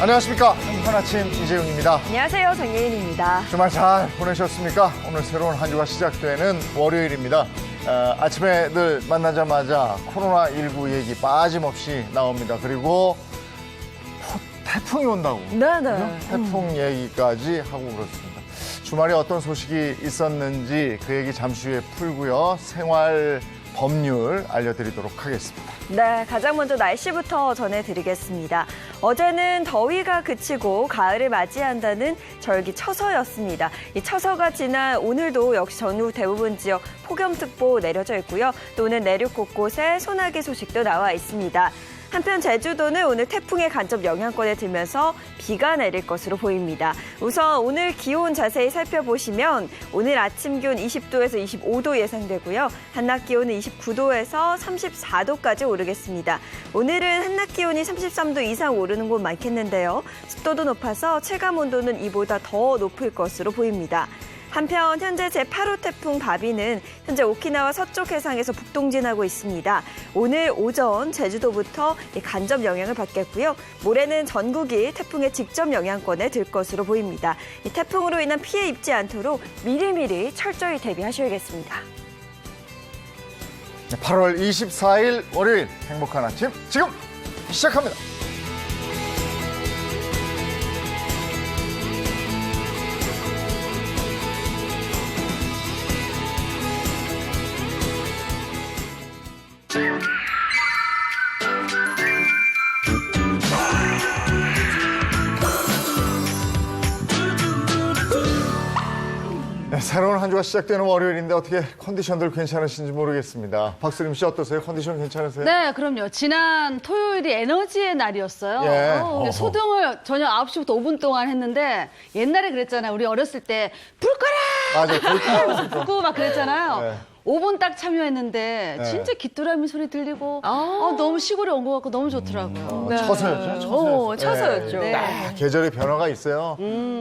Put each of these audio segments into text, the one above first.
안녕하십니까. 행복한 아침 이재용입니다. 안녕하세요. 정예인입니다. 주말 잘 보내셨습니까? 오늘 새로운 한 주가 시작되는 월요일입니다. 아침에 늘 만나자마자 코로나19 얘기 빠짐없이 나옵니다. 그리고 태풍이 온다고. 네네. 태풍 얘기까지 하고 그렇습니다. 주말에 어떤 소식이 있었는지 그 얘기 잠시 후에 풀고요. 생활 법률 알려드리도록 하겠습니다. 네, 가장 먼저 날씨부터 전해드리겠습니다. 어제는 더위가 그치고 가을을 맞이한다는 절기 처서였습니다. 이 처서가 지난 오늘도 역시 전국 대부분 지역 폭염특보 내려져 있고요. 또 오늘 내륙 곳곳에 소나기 소식도 나와 있습니다. 한편 제주도는 오늘 태풍의 간접 영향권에 들면서 비가 내릴 것으로 보입니다. 우선 오늘 기온 자세히 살펴보시면 오늘 아침 기온 20도에서 25도 예상되고요. 한낮 기온은 29도에서 34도까지 오르겠습니다. 오늘은 한낮 기온이 33도 이상 오르는 곳 많겠는데요. 습도도 높아서 체감 온도는 이보다 더 높을 것으로 보입니다. 한편 현재 제8호 태풍 바비는 현재 오키나와 서쪽 해상에서 북동진하고 있습니다. 오늘 오전 제주도부터 간접 영향을 받겠고요. 모레는 전국이 태풍의 직접 영향권에 들 것으로 보입니다. 이 태풍으로 인한 피해 입지 않도록 미리미리 철저히 대비하셔야겠습니다. 8월 24일 월요일 행복한 아침 지금 시작합니다. 네, 새로운 한 주가 시작되는 월요일인데 어떻게 컨디션들 괜찮으신지 모르겠습니다. 박수림 씨 어떠세요? 컨디션 괜찮으세요? 네, 그럼요. 지난 토요일이 에너지의 날이었어요. 예. 근데 소등을 저녁 9시부터 5분 동안 했는데 옛날에 그랬잖아요. 우리 어렸을 때 불 꺼라! 맞아요. 끄고 막 그랬잖아요. 네. 5분 딱 참여했는데 네. 진짜 귀뚜라미 소리 들리고 너무 시골에 온 것 같고 너무 좋더라고요. 처서였죠? 처서였죠. 처서였죠. 네. 딱 계절의 변화가 있어요.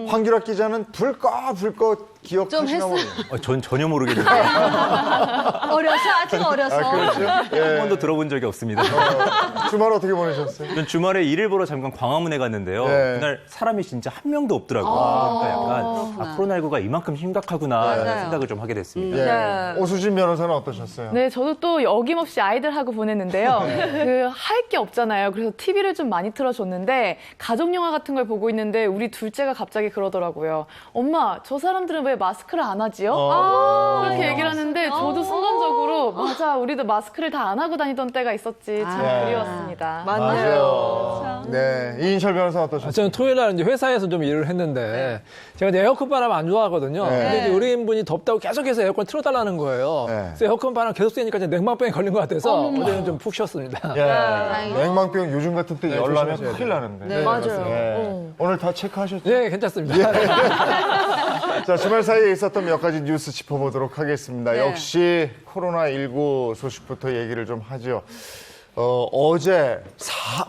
황규락 기자는 불 꺼 기억하시나 모르겠어요. 전 전혀 모르겠는데 어려서 아직 어려서. 그렇죠? 한 예. 번도 들어본 적이 없습니다. 주말 어떻게 보내셨어요? 전 주말에 일을 보러 잠깐 광화문에 갔는데요. 네. 그날 사람이 진짜 한 명도 없더라고요. 그러니까 약간 코로나19가 이만큼 심각하구나 맞아요. 생각을 좀 하게 됐습니다. 예. 네. 오수진 변호사는 어떠셨어요? 네, 저도 또 어김없이 아이들하고 보냈는데요. 그 할 게 없잖아요. 그래서 TV를 좀 많이 틀어줬는데 가족 영화 같은 걸 보고 있는데 우리 둘째가 갑자기 그러더라고요. 엄마, 저 사람들은 왜 마스크를 안 하지요? 그렇게 얘기를 하는데 저도 순간적으로 맞아, 우리도 마스크를 다 안 하고 다니던 때가 있었지. 참 네. 그리웠습니다. 맞아요. 네, 이인철 변호사 어떠셨어요? 저는 토요일 날 이제 회사에서 좀 일을 했는데 제가 이제 에어컨 바람 안 좋아하거든요. 네. 근데 이제 의뢰인분이 덥다고 계속해서 에어컨 틀어달라는 거예요. 네. 그래서 에어컨 바람 계속 쐬니까 이제 냉방병에 걸린 것 같아서 어제는 좀 푹 쉬었습니다. 예. 냉방병 요즘 같은 때 열나면 조심하셔야 큰일 나는데. 네, 맞아요. 예. 오늘 다 체크하셨죠? 네, 괜찮습니다. 자, 주말 사이에 있었던 몇 가지 뉴스 짚어보도록 하겠습니다. 네. 역시 코로나19 소식부터 얘기를 좀 하죠. 어제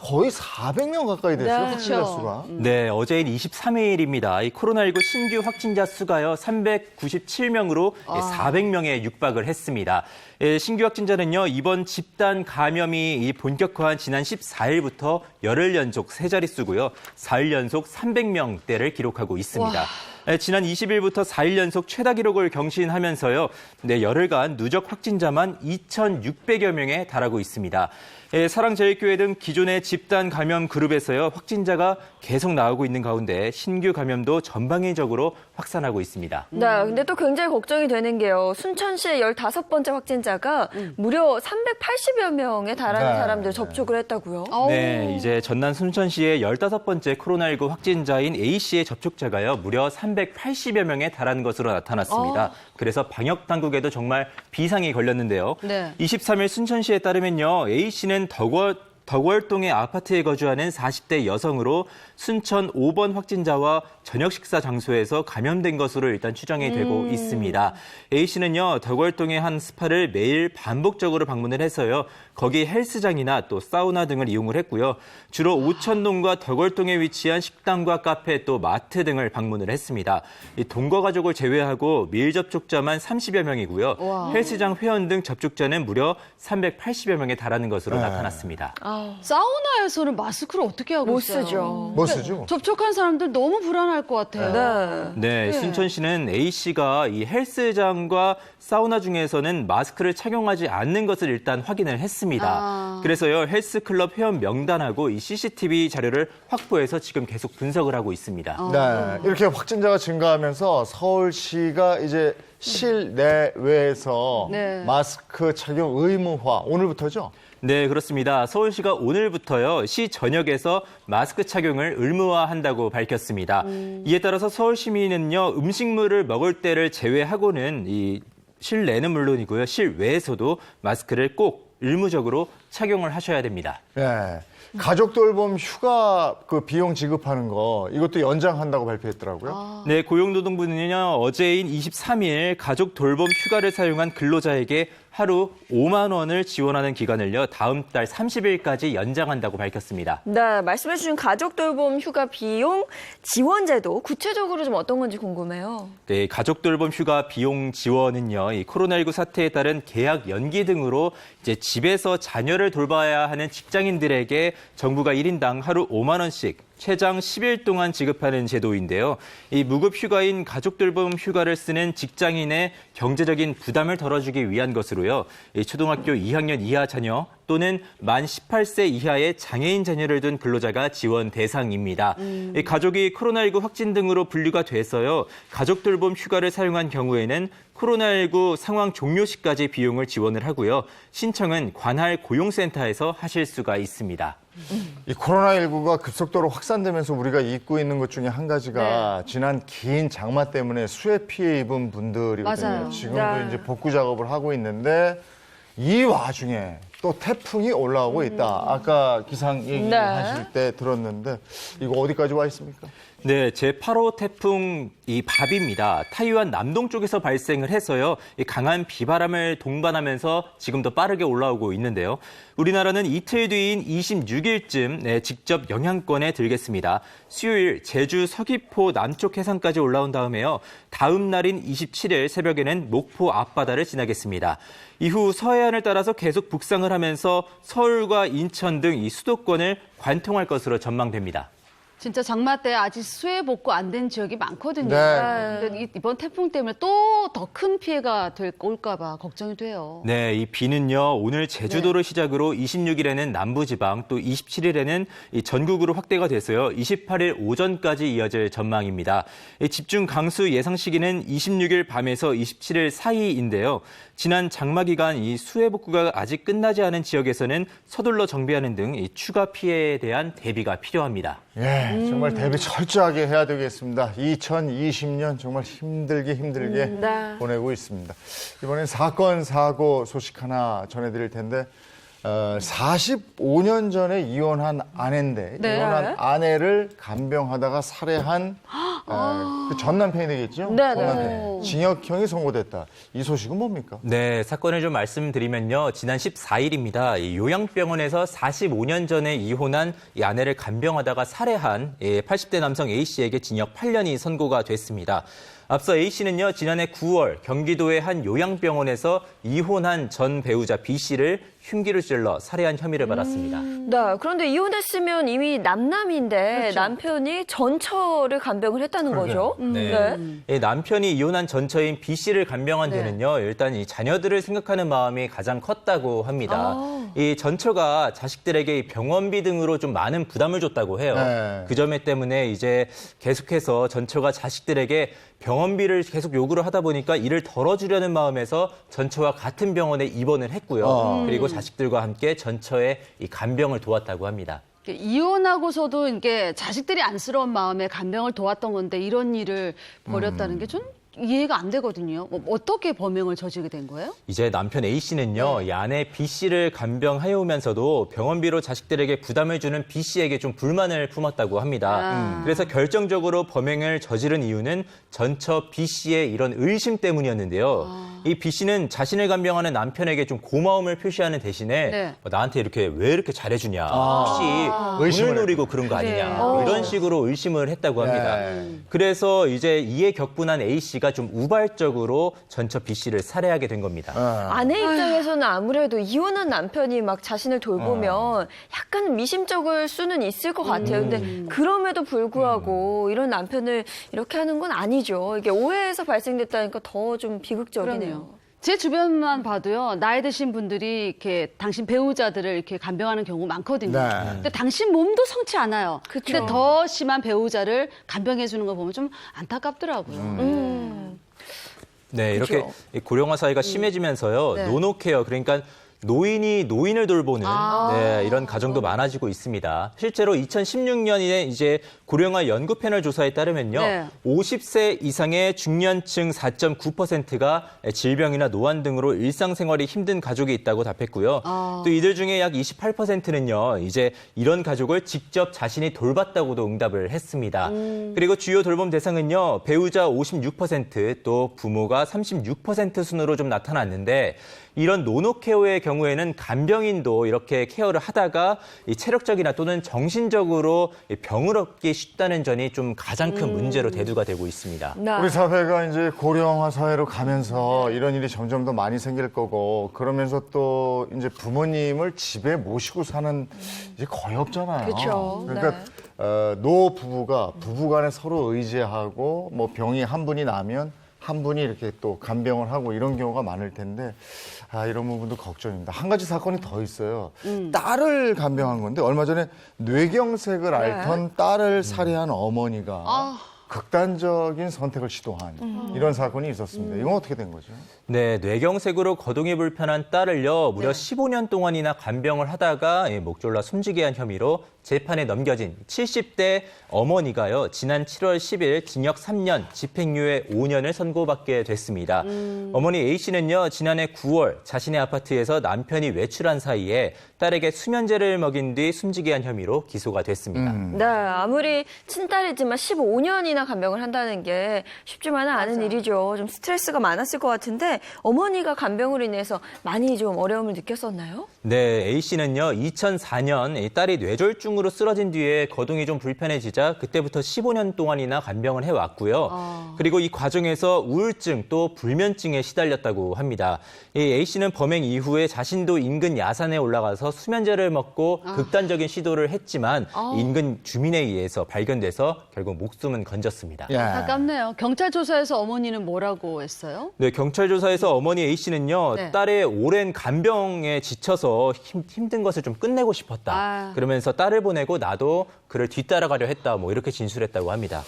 거의 400명 가까이 됐어요, 확진자 그렇죠. 수가. 네, 어제인 23일입니다. 이 코로나19 신규 확진자 수가요, 397명으로 400명에 육박을 했습니다. 신규 확진자는요, 이번 집단 감염이 본격화한 지난 14일부터 열흘 연속 세 자릿수고요, 4일 연속 300명대를 기록하고 있습니다. 지난 20일부터 4일 연속 최다 기록을 경신하면서요, 열흘간 누적 확진자만 2,600여 명에 달하고 있습니다. 사랑제일교회 등 기존의 집단 감염 그룹에서요, 확진자가 계속 나오고 있는 가운데 신규 감염도 전방위적으로 확산하고 있습니다. 네, 근데 또 굉장히 걱정이 되는 게요. 순천시의 15번째 확진자가 무려 380여 명에 달하는 네. 사람들 접촉을 했다고요. 네, 이제 전남 순천시의 15번째 코로나19 확진자인 A씨의 접촉자가요, 무려 380여 명에 달하는 것으로 나타났습니다. 그래서 방역 당국에도 정말 비상이 걸렸는데요. 네. 23일 순천시에 따르면요, A씨는 덕월동의 아파트에 거주하는 40대 여성으로 순천 5번 확진자와 저녁 식사 장소에서 감염된 것으로 일단 추정이 되고 있습니다. A씨는요, 덕월동의 한 스파를 매일 반복적으로 방문을 해서요, 거기 헬스장이나 또 사우나 등을 이용을 했고요. 주로 오천동과 덕월동에 위치한 식당과 카페 또 마트 등을 방문을 했습니다. 이 동거 가족을 제외하고 밀 접촉자만 30여 명이고요. 헬스장 회원 등 접촉자는 무려 380여 명에 달하는 것으로 나타났습니다. 사우나에서는 마스크를 어떻게 하고 못 있어요? 쓰죠. 뭐 쓰죠? 접촉한 사람들 너무 불안할 것 같아요. 네. 네, 순천시는 A씨가 이 헬스장과 사우나 중에서는 마스크를 착용하지 않는 것을 일단 확인을 했습니다. 그래서요, 헬스클럽 회원 명단하고 이 CCTV 자료를 확보해서 지금 계속 분석을 하고 있습니다. 네, 이렇게 확진자가 증가하면서 서울시가 이제 실내외에서 네. 마스크 착용 의무화 오늘부터죠? 네, 그렇습니다. 서울시가 오늘부터요, 시 전역에서 마스크 착용을 의무화한다고 밝혔습니다. 이에 따라서 서울 시민은요, 음식물을 먹을 때를 제외하고는 이 실내는 물론이고요, 실외에서도 마스크를 꼭 의무적으로 착용을 하셔야 됩니다. 네. 가족 돌봄 휴가 그 비용 지급하는 거 이것도 연장한다고 발표했더라고요. 네, 고용노동부는요, 어제인 23일 가족 돌봄 휴가를 사용한 근로자에게 하루 5만 원을 지원하는 기간을요, 다음 달 30일까지 연장한다고 밝혔습니다. 네, 말씀해주신 가족 돌봄 휴가 비용 지원제도 구체적으로 좀 어떤 건지 궁금해요. 네, 가족 돌봄 휴가 비용 지원은요, 이 코로나19 사태에 따른 계약 연기 등으로 이제 집에서 자녀를 돌봐야 하는 직장인들에게 정부가 1인당 하루 5만 원씩 최장 10일 동안 지급하는 제도인데요. 이 무급 휴가인 가족 돌봄 휴가를 쓰는 직장인의 경제적인 부담을 덜어주기 위한 것으로요. 이 초등학교 2학년 이하 자녀 또는 만 18세 이하의 장애인 자녀를 둔 근로자가 지원 대상입니다. 이 가족이 코로나19 확진 등으로 분류가 돼서요, 가족 돌봄 휴가를 사용한 경우에는 코로나19 상황 종료 시까지 비용을 지원을 하고요. 신청은 관할 고용센터에서 하실 수가 있습니다. 이 코로나19가 급속도로 확산되면서 우리가 잊고 있는 것 중에 한 가지가 지난 긴 장마 때문에 수해 피해 입은 분들이거든요. 맞아요. 지금도 네. 이제 복구 작업을 하고 있는데 이 와중에 또 태풍이 올라오고 있다. 아까 기상 얘기하실 때 들었는데 이거 어디까지 와 있습니까? 네, 제8호 태풍 이 바비입니다. 타이완 남동쪽에서 발생을 해서요, 이 강한 비바람을 동반하면서 지금도 빠르게 올라오고 있는데요. 우리나라는 이틀 뒤인 26일쯤 직접 영향권에 들겠습니다. 수요일 제주 서귀포 남쪽 해상까지 올라온 다음에요, 다음 날인 27일 새벽에는 목포 앞바다를 지나겠습니다. 이후 서해안을 따라서 계속 북상을 하면서 서울과 인천 등 이 수도권을 관통할 것으로 전망됩니다. 진짜 장마 때 아직 수해 복구 안 된 지역이 많거든요. 네. 근데 이번 태풍 때문에 또 더 큰 피해가 올까 봐 걱정이 돼요. 네, 이 비는요, 오늘 제주도를 시작으로 26일에는 남부지방, 또 27일에는 전국으로 확대가 돼서요, 28일 오전까지 이어질 전망입니다. 집중 강수 예상 시기는 26일 밤에서 27일 사이인데요. 지난 장마 기간 이 수해 복구가 아직 끝나지 않은 지역에서는 서둘러 정비하는 등 이 추가 피해에 대한 대비가 필요합니다. 예, 정말 대비 철저하게 해야 되겠습니다. 2020년 정말 힘들게 네. 보내고 있습니다. 이번엔 사건, 사고 소식 하나 전해드릴 텐데 45년 전에 이혼한 아내인데 네. 이혼한 아내를 간병하다가 살해한 그 전 남편이 되겠죠? 네, 전 네. 남편. 징역형이 선고됐다. 이 소식은 뭡니까? 네, 사건을 좀 말씀드리면요. 지난 14일입니다. 이 요양병원에서 45년 전에 이혼한 이 아내를 간병하다가 살해한 80대 남성 A씨에게 징역 8년이 선고가 됐습니다. 앞서 A씨는요, 지난해 9월 경기도의 한 요양병원에서 이혼한 전 배우자 B씨를 흉기를 찔러 살해한 혐의를 받았습니다. 네, 그런데 이혼했으면 이미 남남인데 남편이 전처를 간병을 했다는 거죠. 네. 이 남편이 이혼한 전처인 B씨를 간병한 데는요, 일단 이 자녀들을 생각하는 마음이 가장 컸다고 합니다. 이 전처가 자식들에게 이 병원비 등으로 좀 많은 부담을 줬다고 해요. 네. 그 점에 때문에 이제 계속해서 전처가 자식들에게 병원비를 계속 요구를 하다 보니까 이를 덜어주려는 마음에서 전처와 같은 병원에 입원을 했고요. 그리고 자식들과 함께 전처의 이 간병을 도왔다고 합니다. 이혼하고서도 이게 자식들이 안쓰러운 마음에 간병을 도왔던 건데 이런 일을 벌였다는 게 좀 이해가 안 되거든요. 어떻게 범행을 저지르게 된 거예요? 이제 남편 A씨는요, 이 아내 B씨를 간병해오면서도 병원비로 자식들에게 부담을 주는 B씨에게 좀 불만을 품었다고 합니다. 그래서 결정적으로 범행을 저지른 이유는 전처 B씨의 이런 의심 때문이었는데요. 이 B씨는 자신을 간병하는 남편에게 좀 고마움을 표시하는 대신에 네. 나한테 왜 이렇게 잘해주냐. 혹시 의심을 돈을 노리고 그런 거 아니냐. 그래요. 이런 식으로 의심을 했다고 합니다. 네. 그래서 이제 이에 격분한 A씨가 좀 우발적으로 전처 B씨를 살해하게 된 겁니다. 아내 입장에서는 아무래도 이혼한 남편이 막 자신을 돌보면 약간 미심쩍을 수는 있을 것 같아요. 근데 그럼에도 불구하고 이런 남편을 이렇게 하는 건 아니죠. 이게 오해에서 발생됐다니까 더 좀 비극적이네요. 제 주변만 봐도요, 나이 드신 분들이 이렇게 당신 배우자들을 이렇게 간병하는 경우 많거든요. 네. 근데 당신 몸도 성치 않아요. 그쵸. 근데 더 심한 배우자를 간병해 주는 거 보면 좀 안타깝더라고요. 네, 그렇죠. 이렇게 이 고령화 사회가 심해지면서요. 네. 노노케어, 그러니까 노인이 노인을 돌보는 네, 이런 가정도 많아지고 있습니다. 실제로 2016년에 이제 고령화 연구 패널 조사에 따르면요. 네. 50세 이상의 중년층 4.9%가 질병이나 노안 등으로 일상생활이 힘든 가족이 있다고 답했고요. 또 이들 중에 약 28%는요. 이제 이런 가족을 직접 자신이 돌봤다고도 응답을 했습니다. 그리고 주요 돌봄 대상은요. 배우자 56%, 또 부모가 36% 순으로 좀 나타났는데 이런 노노케어의 경우에는 간병인도 이렇게 케어를 하다가 이 체력적이나 또는 정신적으로 병을 얻기 쉽다는 점이 좀 가장 큰 문제로 대두가 되고 있습니다. 네. 우리 사회가 이제 고령화 사회로 가면서 이런 일이 점점 더 많이 생길 거고 그러면서 또 이제 부모님을 집에 모시고 사는 이제 거의 없잖아요. 그쵸. 그러니까 노 부부가 부부간에 서로 의지하고 뭐 병이 한 분이 나면 한 분이 이렇게 또 간병을 하고 이런 경우가 많을 텐데 이런 부분도 걱정입니다. 한 가지 사건이 더 있어요. 딸을 간병한 건데 얼마 전에 뇌경색을 앓던 딸을 살해한 어머니가 극단적인 선택을 시도한 이런 사건이 있었습니다. 이건 어떻게 된 거죠? 네, 뇌경색으로 거동이 불편한 딸을요, 무려 15년 동안이나 간병을 하다가 목 졸라 숨지게 한 혐의로 재판에 넘겨진 70대 어머니가요, 지난 7월 10일 징역 3년, 집행유예 5년을 선고받게 됐습니다. 어머니 A씨는요, 지난해 9월 자신의 아파트에서 남편이 외출한 사이에 딸에게 수면제를 먹인 뒤 숨지게 한 혐의로 기소가 됐습니다. 네, 아무리 친딸이지만 15년이나 간병을 한다는 게 쉽지만은 않은 일이죠. 좀 스트레스가 많았을 것 같은데 어머니가 간병으로 인해서 많이 좀 어려움을 느꼈었나요? 네, A씨는요, 2004년 딸이 뇌졸중으로 쓰러진 뒤에 거동이 좀 불편해지자 그때부터 15년 동안이나 간병을 해왔고요. 그리고 이 과정에서 우울증 또 불면증에 시달렸다고 합니다. 이 A씨는 범행 이후에 자신도 인근 야산에 올라가서 수면제를 먹고 극단적인 시도를 했지만 인근 주민에 의해서 발견돼서 결국 목숨은 건졌습니다. 예. 안타깝네요. 경찰 조사에서 어머니는 뭐라고 했어요? 네, 경찰 조사에서 어머니 A씨는요, 네. 딸의 오랜 간병에 지쳐서 힘든 것을 좀 끝내고 싶었다. 그러면서 딸을 보내고 나도 그를 뒤따라가려 했다. 뭐 이렇게 진술했다고 합니다.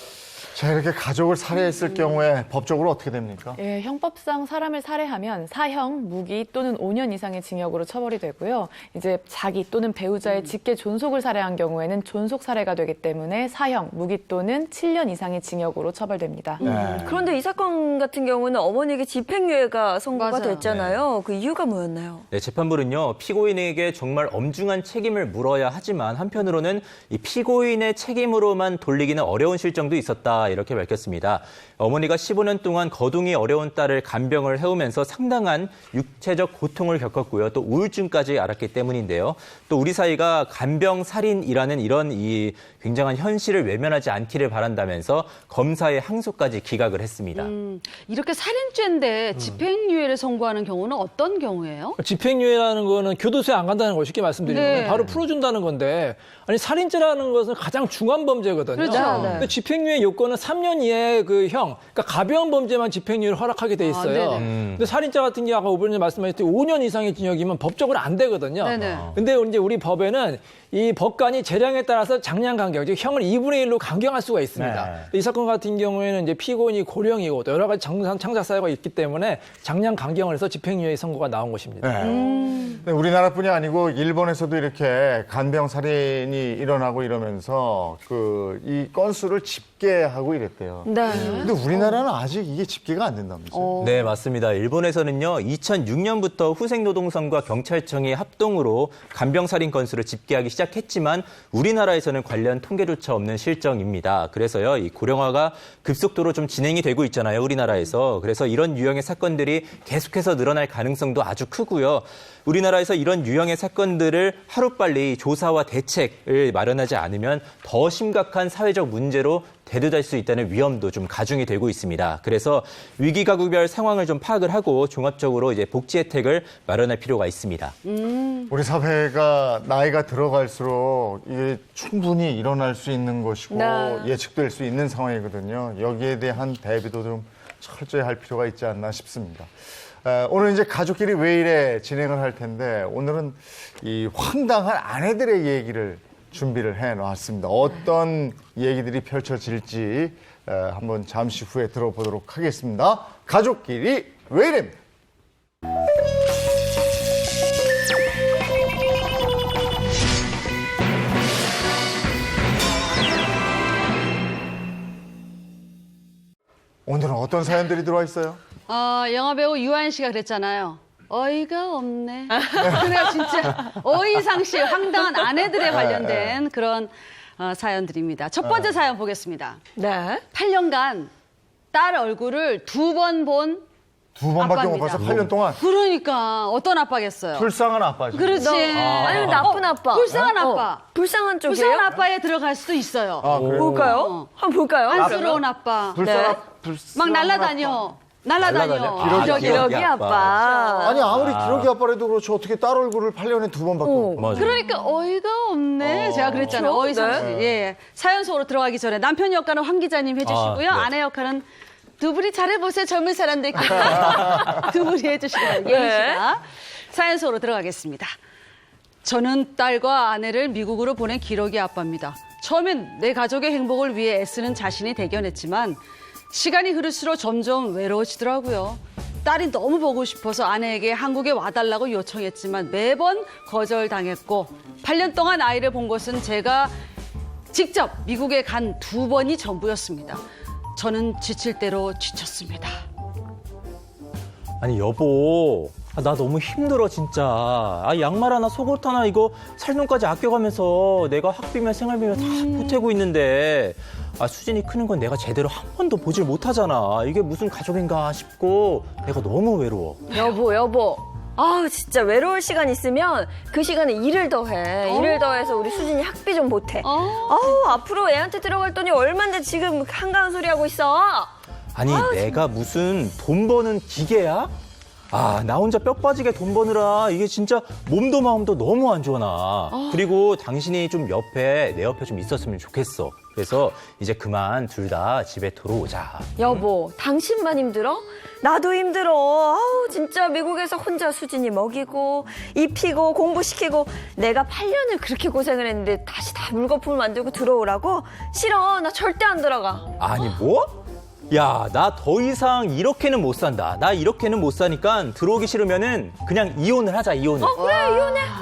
자, 이렇게 가족을 살해했을 경우에 법적으로 어떻게 됩니까? 예, 형법상 사람을 살해하면 사형, 무기 또는 5년 이상의 징역으로 처벌이 되고요. 이제 자기 또는 배우자의 직계 존속을 살해한 경우에는 존속 살해가 되기 때문에 사형, 무기 또는 7년 이상의 징역으로 처벌됩니다. 그런데 이 사건 같은 경우는 어머니에게 집행유예가 선고가 맞아요. 됐잖아요. 그 이유가 뭐였나요? 네, 재판부는요, 피고인에게 정말 엄중한 책임을 물어야 하지만 한편으로는 이 피고인의 책임으로만 돌리기는 어려운 실정도 있었다. 이렇게 밝혔습니다. 어머니가 15년 동안 거동이 어려운 딸을 간병을 해오면서 상당한 육체적 고통을 겪었고요. 또 우울증까지 앓았기 때문인데요. 또 우리 사회가 간병살인이라는 이런 이 굉장한 현실을 외면하지 않기를 바란다면서 검사의 항소까지 기각을 했습니다. 이렇게 살인죄인데 집행유예를 선고하는 경우는 어떤 경우예요? 집행유예라는 거는 교도소에 안 간다는 걸 쉽게 말씀드리면 네. 바로 풀어준다는 건데 아니 살인죄라는 것은 가장 중한 범죄거든요. 그렇죠. 네. 근데 집행유예 요건은 3년 이하의 그 형, 그러니까 가벼운 범죄만 집행유예를 허락하게 돼 있어요. 네네. 근데 살인죄 같은 경우 아까 오변님 말씀하셨듯이 5년 이상의 징역이면 법적으로 안 되거든요. 네네. 근데 이제 우리 법에는 이 법관이 재량에 따라서 장량 강경, 즉 형을 2분의 1로 강경할 수가 있습니다. 네. 이 사건 같은 경우에는 이제 피고인이 고령이고 또 여러 가지 창작 사유가 있기 때문에 장량 강경을 해서 집행유예 선고가 나온 것입니다. 네. 네, 우리나라뿐이 아니고 일본에서도 이렇게 간병 살인이 일어나고 이러면서 이 건수를 집계하고 이랬대요. 네. 근데 우리나라는 아직 이게 집계가 안 된다면서요? 네, 맞습니다. 일본에서는요, 2006년부터 후생노동성과 경찰청이 합동으로 간병살인 건수를 집계하기 시작했지만 우리나라에서는 관련 통계조차 없는 실정입니다. 그래서요, 이 고령화가 급속도로 좀 진행이 되고 있잖아요, 우리나라에서. 그래서 이런 유형의 사건들이 계속해서 늘어날 가능성도 아주 크고요. 우리나라에서 이런 유형의 사건들을 하루빨리 조사와 대책을 마련하지 않으면 더 심각한 사회적 문제로 대두될 수 있다는 위험도 좀 가중이 되고 있습니다. 그래서 위기가구별 상황을 좀 파악을 하고 종합적으로 이제 복지 혜택을 마련할 필요가 있습니다. 우리 사회가 나이가 들어갈수록 이게 충분히 일어날 수 있는 것이고 네. 예측될 수 있는 상황이거든요. 여기에 대한 대비도 좀 철저히 할 필요가 있지 않나 싶습니다. 오늘 이제 가족끼리 왜 이래 진행을 할 텐데 오늘은 이 황당한 아내들의 얘기를 준비를 해놨습니다. 어떤 얘기들이 펼쳐질지 한번 잠시 후에 들어보도록 하겠습니다. 가족끼리 왜 이래입니다. 오늘은 어떤 사연들이 들어와 있어요? 영화배우 유아인 씨가 그랬잖아요. 어이가 없네. 그래요, 진짜. 어이상실, 황당한 아내들에 관련된 그런 사연들입니다. 첫 번째 사연 보겠습니다. 네. 8년간 딸 얼굴을 2번 본 두 번밖에 못 아빠입니다. 봐서 8년 동안 그러니까 어떤 아빠겠어요? 불쌍한 아빠죠. 그렇지. 아니면 나쁜 아빠. 불쌍한 아빠. 불쌍한 쪽이에요? 불쌍한 아빠에 들어갈 수도 있어요. 아, 그래요? 볼까요? 한번 볼까요? 안쓰러운 아빠. 불쌍한 막 날라다녀. 날라다녀. 기러기 아빠. 아니 아무리 기러기 아빠라도 그렇지 어떻게 딸 얼굴을 8년에 2번밖에 못 봐. 맞아요. 그러니까 어이가 없네. 제가 그랬잖아요. 그렇죠? 어이상실. 네. 예. 사연 속으로 들어가기 전에 남편 역할은 황 기자님 해주시고요. 네. 아내 역할은 두 분이 잘해보세요. 젊은 사람들끼리. 두 분이 해주시고요. 예인 씨가. 사연 속으로 들어가겠습니다. 저는 딸과 아내를 미국으로 보낸 기러기 아빠입니다. 처음엔 내 가족의 행복을 위해 애쓰는 자신이 대견했지만 시간이 흐를수록 점점 외로워지더라고요. 딸이 너무 보고 싶어서 아내에게 한국에 와달라고 요청했지만 매번 거절당했고 8년 동안 아이를 본 것은 제가 직접 미국에 간 2번이 전부였습니다. 저는 지칠 대로 지쳤습니다. 아니 여보, 나 너무 힘들어 진짜. 양말 하나 속옷 하나 이거 살 돈까지 아껴가면서 내가 학비며 생활비며 다 보태고 있는데 수진이 크는 건 내가 제대로 한 번도 보질 못하잖아. 이게 무슨 가족인가 싶고 내가 너무 외로워. 여보. 아우 진짜 외로울 시간 있으면 그 시간에 일을 더해. 일을 더해서 우리 수진이 학비 좀 보태. 아우 앞으로 애한테 들어갈 돈이 얼만데 지금 한가한 소리 하고 있어. 아니 내가 무슨 돈 버는 기계야? 나 혼자 뼈 빠지게 돈 버느라 이게 진짜 몸도 마음도 너무 안 좋아 나. 그리고 당신이 좀 내 옆에 좀 있었으면 좋겠어. 그래서 이제 그만 둘 다 집에 들어오자. 여보, 당신만 힘들어? 나도 힘들어. 아우 진짜 미국에서 혼자 수진이 먹이고 입히고 공부시키고 내가 8년을 그렇게 고생을 했는데 다시 다 물거품을 만들고 들어오라고? 싫어. 나 절대 안 들어가. 아니 뭐? 야, 나 더 이상 이렇게는 못 산다. 나 이렇게는 못 사니까 들어오기 싫으면은 그냥 이혼을 하자, 이혼을. 그래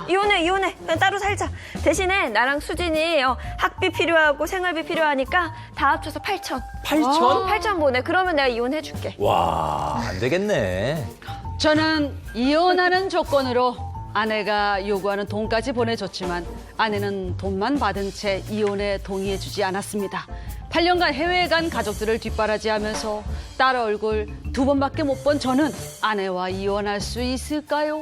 이혼해. 그냥 따로 살자. 대신에 나랑 수진이 학비 필요하고 생활비 필요하니까 다 합쳐서 8천. 8천? 8천 보내. 그러면 내가 이혼해줄게. 와, 안 되겠네. 저는 이혼하는 조건으로 아내가 요구하는 돈까지 보내줬지만 아내는 돈만 받은 채 이혼에 동의해주지 않았습니다. 8년간 해외에 간 가족들을 뒷바라지하면서 딸 얼굴 2번밖에 못 본 저는 아내와 이혼할 수 있을까요?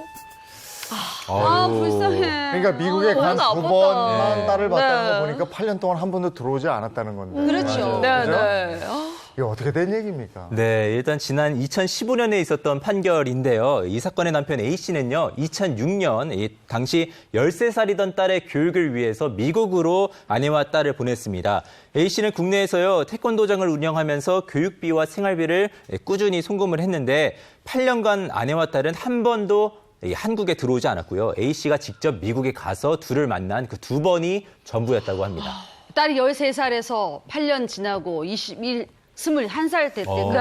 불쌍해. 그러니까 미국에 간 너무 2번만 아팠다. 딸을 봤다는 네. 거 보니까 8년 동안 한 번도 들어오지 않았다는 건데. 그렇죠. 그죠? 이게 어떻게 된 얘기입니까? 네, 일단 지난 2015년에 있었던 판결인데요. 이 사건의 남편 A씨는요, 2006년 당시 13살이던 딸의 교육을 위해서 미국으로 아내와 딸을 보냈습니다. A씨는 국내에서요, 태권도장을 운영하면서 교육비와 생활비를 꾸준히 송금을 했는데 8년간 아내와 딸은 한 번도 한국에 들어오지 않았고요. A씨가 직접 미국에 가서 둘을 만난 그 2번이 전부였다고 합니다. 딸이 13살에서 8년 지나고 21살 때 그 두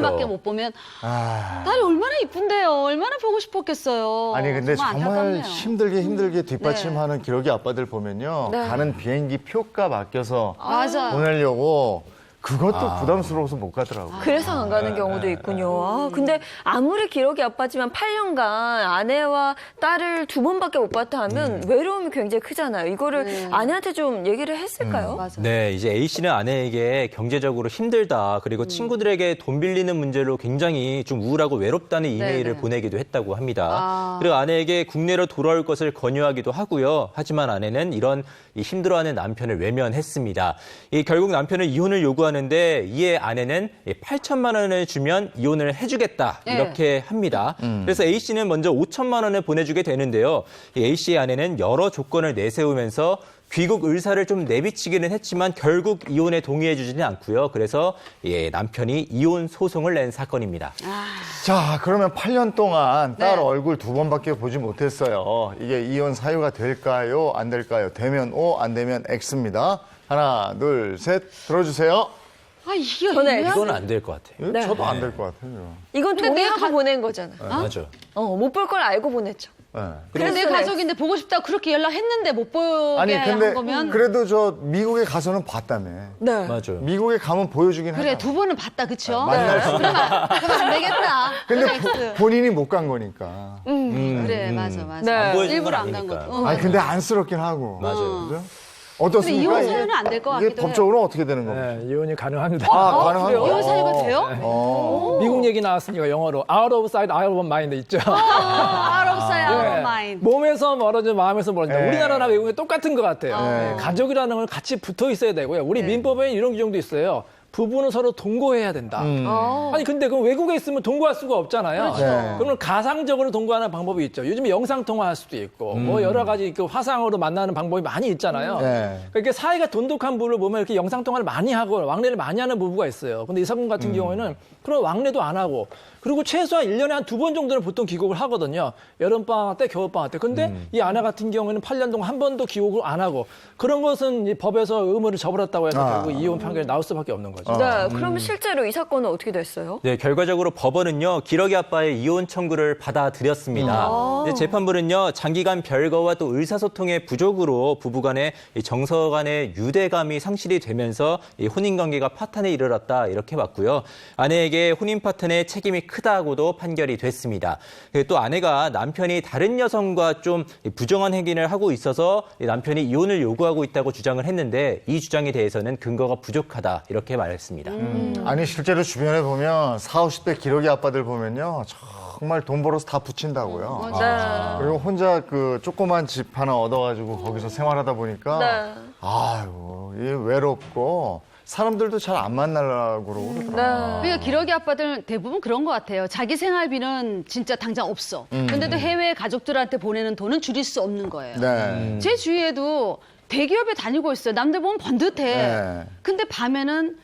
번밖에 못 보면 딸이 얼마나 이쁜데요. 얼마나 보고 싶었겠어요. 아니 근데 정말 안타깝네요. 힘들게 뒷받침하는 기러기 아빠들 보면요. 가는 비행기 표값 아껴서 맞아. 보내려고 그것도 부담스러워서 못 가더라고요. 그래서 안 가는 경우도 있군요. 아, 근데 아무리 기러기 아빠지만 8년간 아내와 딸을 2번밖에 못 봤다 하면 외로움이 굉장히 크잖아요. 이거를 아내한테 좀 얘기를 했을까요? 맞아. 네, 이제 A씨는 아내에게 경제적으로 힘들다, 그리고 친구들에게 돈 빌리는 문제로 굉장히 좀 우울하고 외롭다는 이메일을 네네. 보내기도 했다고 합니다. 그리고 아내에게 국내로 돌아올 것을 권유하기도 하고요. 하지만 아내는 이런 이 힘들어하는 남편을 외면했습니다. 결국 남편은 이혼을 요구하는데 이에 아내는 8천만 원을 주면 이혼을 해주겠다 이렇게 합니다. 그래서 A씨는 먼저 5천만 원을 보내주게 되는데요. 이 A씨의 아내는 여러 조건을 내세우면서 귀국 의사를 좀 내비치기는 했지만 결국 이혼에 동의해주지는 않고요. 그래서 남편이 이혼 소송을 낸 사건입니다. 자, 그러면 8년 동안 딸 얼굴 2번밖에 보지 못했어요. 이게 이혼 사유가 될까요? 안 될까요? 되면 O, 안 되면 X입니다. 하나, 둘, 셋, 들어주세요. 아, 이게 전에 이건 안 될 것 같아요. 예? 저도 안 될 것 같아요. 이건 동의하고 보낸 거잖아요. 맞아. 못 볼 걸 알고 보냈죠. 네. 그래 내 가족인데 보고 싶다 그렇게 연락했는데 못 보게 아니, 근데 한 거면 그래도 저 미국에 가서는 봤다며. 네. 맞아. 미국에 가면 보여주긴 그래 하잖아. 2번은 봤다 그쵸? 만날 수 그러면 안 되겠다. 근데 본인이 못 간 거니까. 그래 맞아. 네. 안 보여준 건 일부러 안 간 아니니까. 것도. 아니, 근데 안쓰럽긴 하고. 맞아요. 그죠? 어떻습니까? 이혼 이게- 사유는 안 될 것 이게 같기도 해요. 법적으로 어떻게 되는 겁니까? 네, 이혼이 가능합니다. 아, 가능한 거예요? 이혼 사유가 돼요? 미국 얘기 나왔으니까 영어로 out of sight, out of mind 있죠. out of sight, out of 네. mind. 몸에서 멀어져 마음에서 멀어져. 네. 우리나라나 외국에 똑같은 것 같아요. 네, 가족이라는 건 같이 붙어 있어야 되고요. 우리 민법에 이런 규정도 있어요. 부부는 서로 동거해야 된다. 아니 근데 그럼 외국에 있으면 동거할 수가 없잖아요. 네. 그러면 가상적으로 동거하는 방법이 있죠. 요즘 영상 통화할 수도 있고 뭐 여러 가지 그 화상으로 만나는 방법이 많이 있잖아요. 네. 그러니까 사이가 돈독한 부부를 보면 이렇게 영상 통화를 많이 하고 왕래를 많이 하는 부부가 있어요. 근데 이 사건 같은 경우에는 그런 왕래도 안 하고 그리고 최소한 1년에 한 2번 정도는 보통 귀국을 하거든요. 여름방학 때, 겨울방학 때. 근데 이 아내 같은 경우에는 8년 동안 한 번도 귀국을 안 하고 그런 것은 이 법에서 의무를 저버렸다고 해서 결국 이혼 판결이 나올 수밖에 없는 거죠. 네. 그럼 실제로 이 사건은 어떻게 됐어요? 네, 결과적으로 법원은요, 기러기 아빠의 이혼 청구를 받아들였습니다. 이제 재판부는요, 장기간 별거와 또 의사소통의 부족으로 부부간의 이 정서 간의 유대감이 상실이 되면서 이 혼인관계가 파탄에 이르렀다, 이렇게 봤고요. 아내에게 혼인 파탄의 책임이 크다고도 판결이 됐습니다. 또 아내가 남편이 다른 여성과 좀 부정한 행위를 하고 있어서 남편이 이혼을 요구하고 있다고 주장을 했는데 이 주장에 대해서는 근거가 부족하다, 이렇게 말했습니다. 아니, 실제로 주변에 보면 40, 50대 기러기 아빠들 보면요. 정말 돈 벌어서 다 붙인다고요. 그리고 혼자 그 조그만 집 하나 얻어가지고 거기서 생활하다 보니까 아유, 이게 외롭고 사람들도 잘 안 만나려고 그러고 그러더라고요. 그러니까 기러기 아빠들 대부분 그런 것 같아요. 자기 생활비는 진짜 당장 없어. 근데도 해외 가족들한테 보내는 돈은 줄일 수 없는 거예요. 네. 제 주위에도 대기업에 다니고 있어요. 남들 보면 번듯해. 네. 근데 밤에는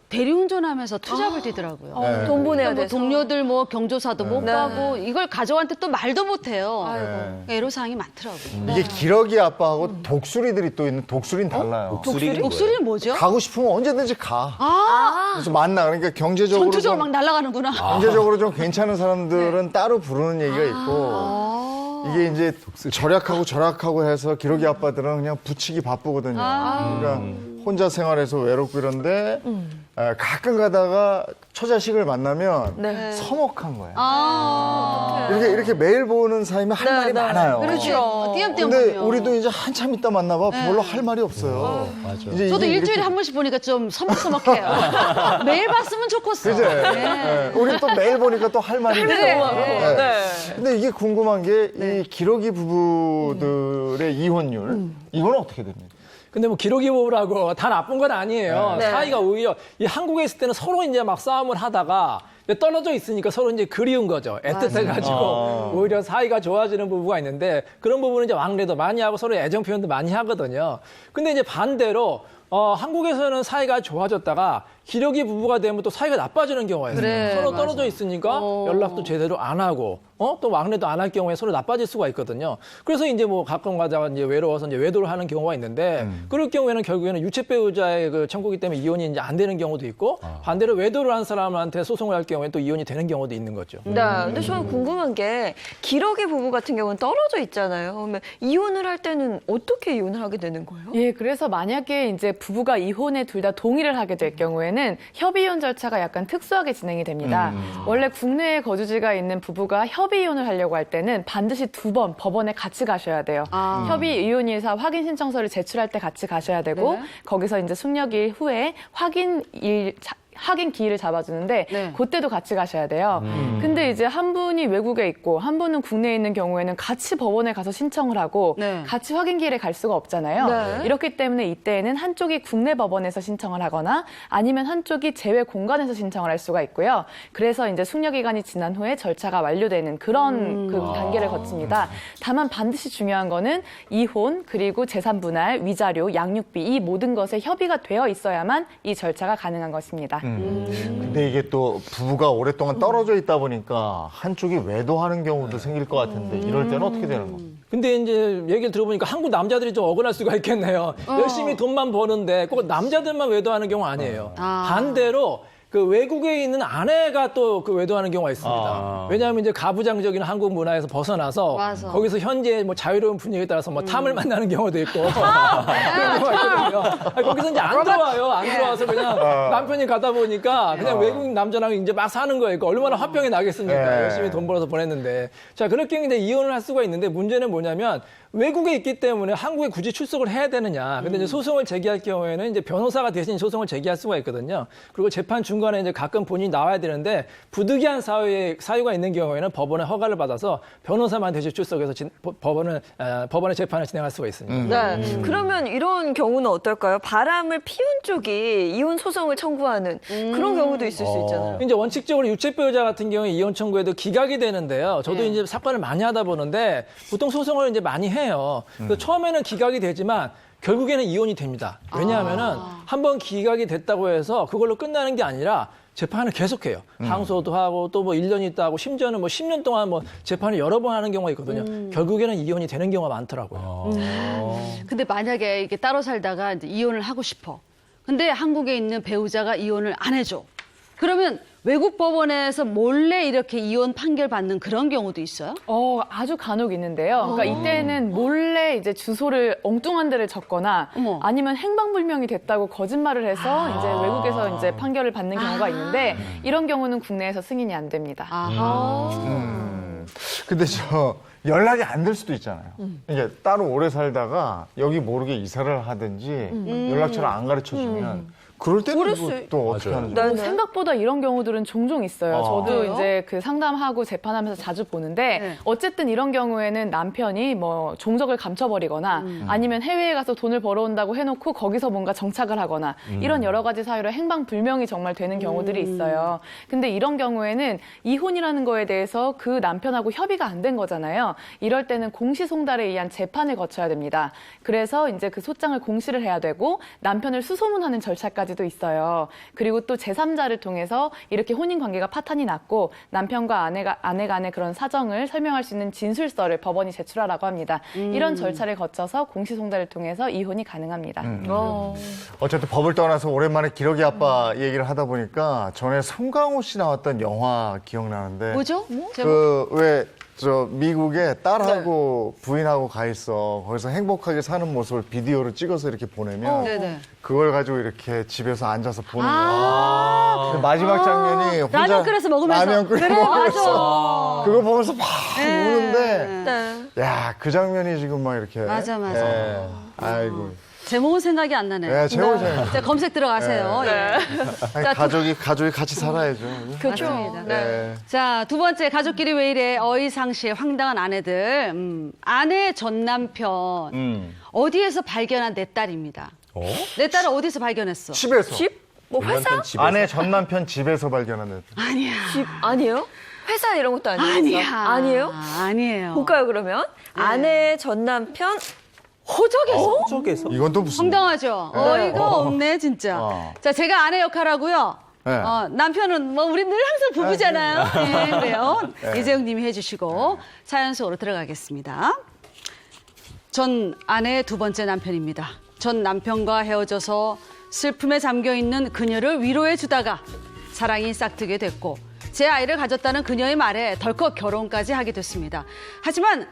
대리운전하면서 투잡을 뛰더라고요. 네. 돈 보내야 뭐 돼서. 동료들 뭐 경조사도 못 가고 이걸 가족한테 또 말도 못 해요. 네. 애로사항이 많더라고요. 이게 기러기 아빠하고 독수리들이 또 있는 독수리는 달라요. 독수리는 뭐죠? 가고 싶으면 언제든지 가. 그래서 만나. 그러니까 경제적으로 전투적으로 좀, 막 날아가는구나. 경제적으로 좀 괜찮은 사람들은 따로 부르는 얘기가 있고 이게 이제 절약하고 해서 기러기 아빠들은 그냥 붙이기 바쁘거든요. 그러니까 혼자 생활해서 외롭고 이런데 가끔 가다가 처자식을 만나면 서먹한 거야. 이렇게 매일 보는 사이면 할 말이 많아요. 그렇죠. 띄엄띄엄 근데 보면. 우리도 이제 한참 있다 만나봐 별로 할 말이 없어요. 이제 저도 이게 일주일에 이렇게- 한 번씩 보니까 좀 서먹서먹해요. 매일 봤으면 좋겠어. 그죠? 네. 우리 또 매일 보니까 또 할 말이 있어. 네. 근데 이게 궁금한 게 이 기러기 부부들의 이혼율 이건 어떻게 됩니까? 근데 뭐 기러기 부부라고 다 나쁜 건 아니에요. 사이가 오히려 이 한국에 있을 때는 서로 이제 막 싸움을 하다가 이제 떨어져 있으니까 서로 이제 그리운 거죠. 애틋해가지고 오히려 사이가 좋아지는 부부가 있는데 그런 부분은 이제 왕래도 많이 하고 서로 애정 표현도 많이 하거든요. 근데 이제 반대로 한국에서는 사이가 좋아졌다가 기러기 부부가 되면 또 사이가 나빠지는 경우가 있어요. 그래, 서로 맞아. 떨어져 있으니까 연락도 제대로 안 하고 또 왕래도 안 할 경우에 서로 나빠질 수가 있거든요. 그래서 이제 뭐 가끔 가다가 이제 외로워서 이제 외도를 하는 경우가 있는데 그럴 경우에는 결국에는 유책 배우자의 그 청구기 때문에 이혼이 이제 안 되는 경우도 있고 반대로 외도를 한 사람한테 소송을 할 경우에 또 이혼이 되는 경우도 있는 거죠. 네, 근데 저는 궁금한 게 기러기 부부 같은 경우는 떨어져 있잖아요. 그러면 이혼을 할 때는 어떻게 이혼을 하게 되는 거예요? 예, 그래서 만약에 이제 부부가 이혼에 둘 다 동의를 하게 될 경우에는 협의이혼 절차가 약간 특수하게 진행이 됩니다. 원래 국내에 거주지가 있는 부부가 협의이혼을 하려고 할 때는 반드시 2번 법원에 같이 가셔야 돼요. 협의이혼이사 확인 신청서를 제출할 때 같이 가셔야 되고 네. 거기서 이제 숙려일 후에 확인 기일을 잡아주는데 네. 그때도 같이 가셔야 돼요. 근데 이제 한 분이 외국에 있고 한 분은 국내에 있는 경우에는 같이 법원에 가서 신청을 하고 네. 같이 확인 기일에 갈 수가 없잖아요. 네. 이렇기 때문에 이때에는 한쪽이 국내 법원에서 신청을 하거나 아니면 한쪽이 제외 공간에서 신청을 할 수가 있고요. 그래서 이제 숙려 기간이 지난 후에 절차가 완료되는 그런 그 단계를 거칩니다. 다만 반드시 중요한 거는 이혼 그리고 재산 분할, 위자료, 양육비 이 모든 것에 협의가 되어 있어야만 이 절차가 가능한 것입니다. 근데 이게 또 부부가 오랫동안 떨어져 있다 보니까 한쪽이 외도하는 경우도 생길 것 같은데 이럴 때는 어떻게 되는 겁니까? 근데 이제 얘기를 들어보니까 한국 남자들이 좀 억울할 수가 있겠네요. 열심히 돈만 버는데 꼭 남자들만 외도하는 경우 아니에요. 반대로 그 외국에 있는 아내가 또 그 외도하는 경우가 있습니다. 왜냐하면 이제 가부장적인 한국 문화에서 벗어나서 맞아. 거기서 현재 뭐 자유로운 분위기에 따라서 뭐 탐을 만나는 경우도 있고 그런 경우가 있거든요. 거기서 이제 안 들어와요. 안 들어와서 그냥 남편이 가다 보니까 그냥 외국인 남자랑 이제 막 사는 거예요. 그러니까 얼마나 화병이 나겠습니까? 열심히 돈 벌어서 보냈는데. 자, 그럴 경우에 이제 이혼을 할 수가 있는데 문제는 뭐냐면 외국에 있기 때문에 한국에 굳이 출석을 해야 되느냐. 근데 이제 소송을 제기할 경우에는 이제 변호사가 대신 소송을 제기할 수가 있거든요. 그리고 재판 중간에 이제 가끔 본인이 나와야 되는데 부득이한 사유가 있는 경우에는 법원의 허가를 받아서 변호사만 대신 출석해서 법원의 재판을 진행할 수가 있습니다. 네. 그러면 이런 경우는 어떨까요? 바람을 피운 쪽이 이혼 소송을 청구하는 그런 경우도 있을 수 있잖아요. 이제 원칙적으로 유책배우자 같은 경우에 이혼 청구에도 기각이 되는데요. 저도 이제 사건을 많이 하다 보는데 보통 소송을 이제 많이 해요. 그래서 처음에는 기각이 되지만 결국에는 이혼이 됩니다. 왜냐하면은 한번 기각이 됐다고 해서 그걸로 끝나는 게 아니라 재판을 계속해요. 항소도 하고 또 뭐 1년이 있다 하고 심지어는 뭐 10년 동안 뭐 재판을 여러 번 하는 경우가 있거든요. 결국에는 이혼이 되는 경우가 많더라고요. 근데 만약에 이게 따로 살다가 이제 이혼을 하고 싶어. 근데 한국에 있는 배우자가 이혼을 안 해줘. 그러면 외국 법원에서 몰래 이렇게 이혼 판결 받는 그런 경우도 있어요? 아주 간혹 있는데요. 그러니까 이때는 몰래 이제 주소를 엉뚱한 데를 적거나 어머. 아니면 행방불명이 됐다고 거짓말을 해서 이제 외국에서 이제 판결을 받는 경우가 있는데 이런 경우는 국내에서 승인이 안 됩니다. 근데 연락이 안 될 수도 있잖아요. 이게 따로 오래 살다가 여기 모르게 이사를 하든지 연락처를 안 가르쳐 주면 그럴 때는 또 어떻게 하는 거예요? 생각보다 이런 경우들은 종종 있어요. 저도 이제 그 상담하고 재판하면서 자주 보는데 네. 어쨌든 이런 경우에는 남편이 뭐 종적을 감춰버리거나 아니면 해외에 가서 돈을 벌어온다고 해놓고 거기서 뭔가 정착을 하거나 이런 여러 가지 사유로 행방불명이 정말 되는 경우들이 있어요. 근데 이런 경우에는 이혼이라는 거에 대해서 그 남편하고 협의가 안 된 거잖아요. 이럴 때는 공시송달에 의한 재판을 거쳐야 됩니다. 그래서 이제 그 소장을 공시를 해야 되고 남편을 수소문하는 절차까지 도 있어요. 그리고 또 제3자를 통해서 이렇게 혼인 관계가 파탄이 났고 남편과 아내 간의 그런 사정을 설명할 수 있는 진술서를 법원이 제출하라고 합니다. 이런 절차를 거쳐서 공시송달을 통해서 이혼이 가능합니다. 어쨌든 법을 떠나서 오랜만에 기러기 아빠 얘기를 하다 보니까 전에 송강호 씨 나왔던 영화 기억나는데 뭐죠? 미국에 딸하고 부인하고 가 있어. 거기서 행복하게 사는 모습을 비디오로 찍어서 이렇게 보내면 네네. 그걸 가지고 이렇게 집에서 앉아서 보는 거야. 그 마지막 장면이 혼자 라면 끓여서 먹으면서. 라면 끓여 먹으면서 그거 보면서 막 우는데 네. 야, 그 장면이 지금 막 이렇게 맞아. 예. 아이고. 제목은 생각이 안 나네요. 네, 제목은 생각이 자, 검색 들어가세요. 예. 아니, 가족이 같이 살아야죠. 맞습니다. 네. 자, 두 번째 가족끼리 왜 이래 어이상실 황당한 아내들. 아내 전 남편 어디에서 발견한 내 딸입니다. 내 딸을 어디서 발견했어? 집에서. 뭐 회사? 아내 전 남편 집에서 발견한 애. 아니야. 집 아니에요? 회사 이런 것도 아니에요? 아니야. 아니에요? 아니에요. 볼까요 그러면? 아내 전 남편 호적에서? 쪽에서 이건 또 무슨. 황당하죠. 어이가 없네 진짜. 어. 자, 제가 아내 역할하고요. 네. 남편은 뭐 우리 늘 항상 부부잖아요. 네, 그래요. 이재용님이 해주시고 사연 속으로 들어가겠습니다. 전 아내의 두 번째 남편입니다. 전 남편과 헤어져서 슬픔에 잠겨 있는 그녀를 위로해 주다가 사랑이 싹트게 됐고 제 아이를 가졌다는 그녀의 말에 덜컥 결혼까지 하게 됐습니다. 하지만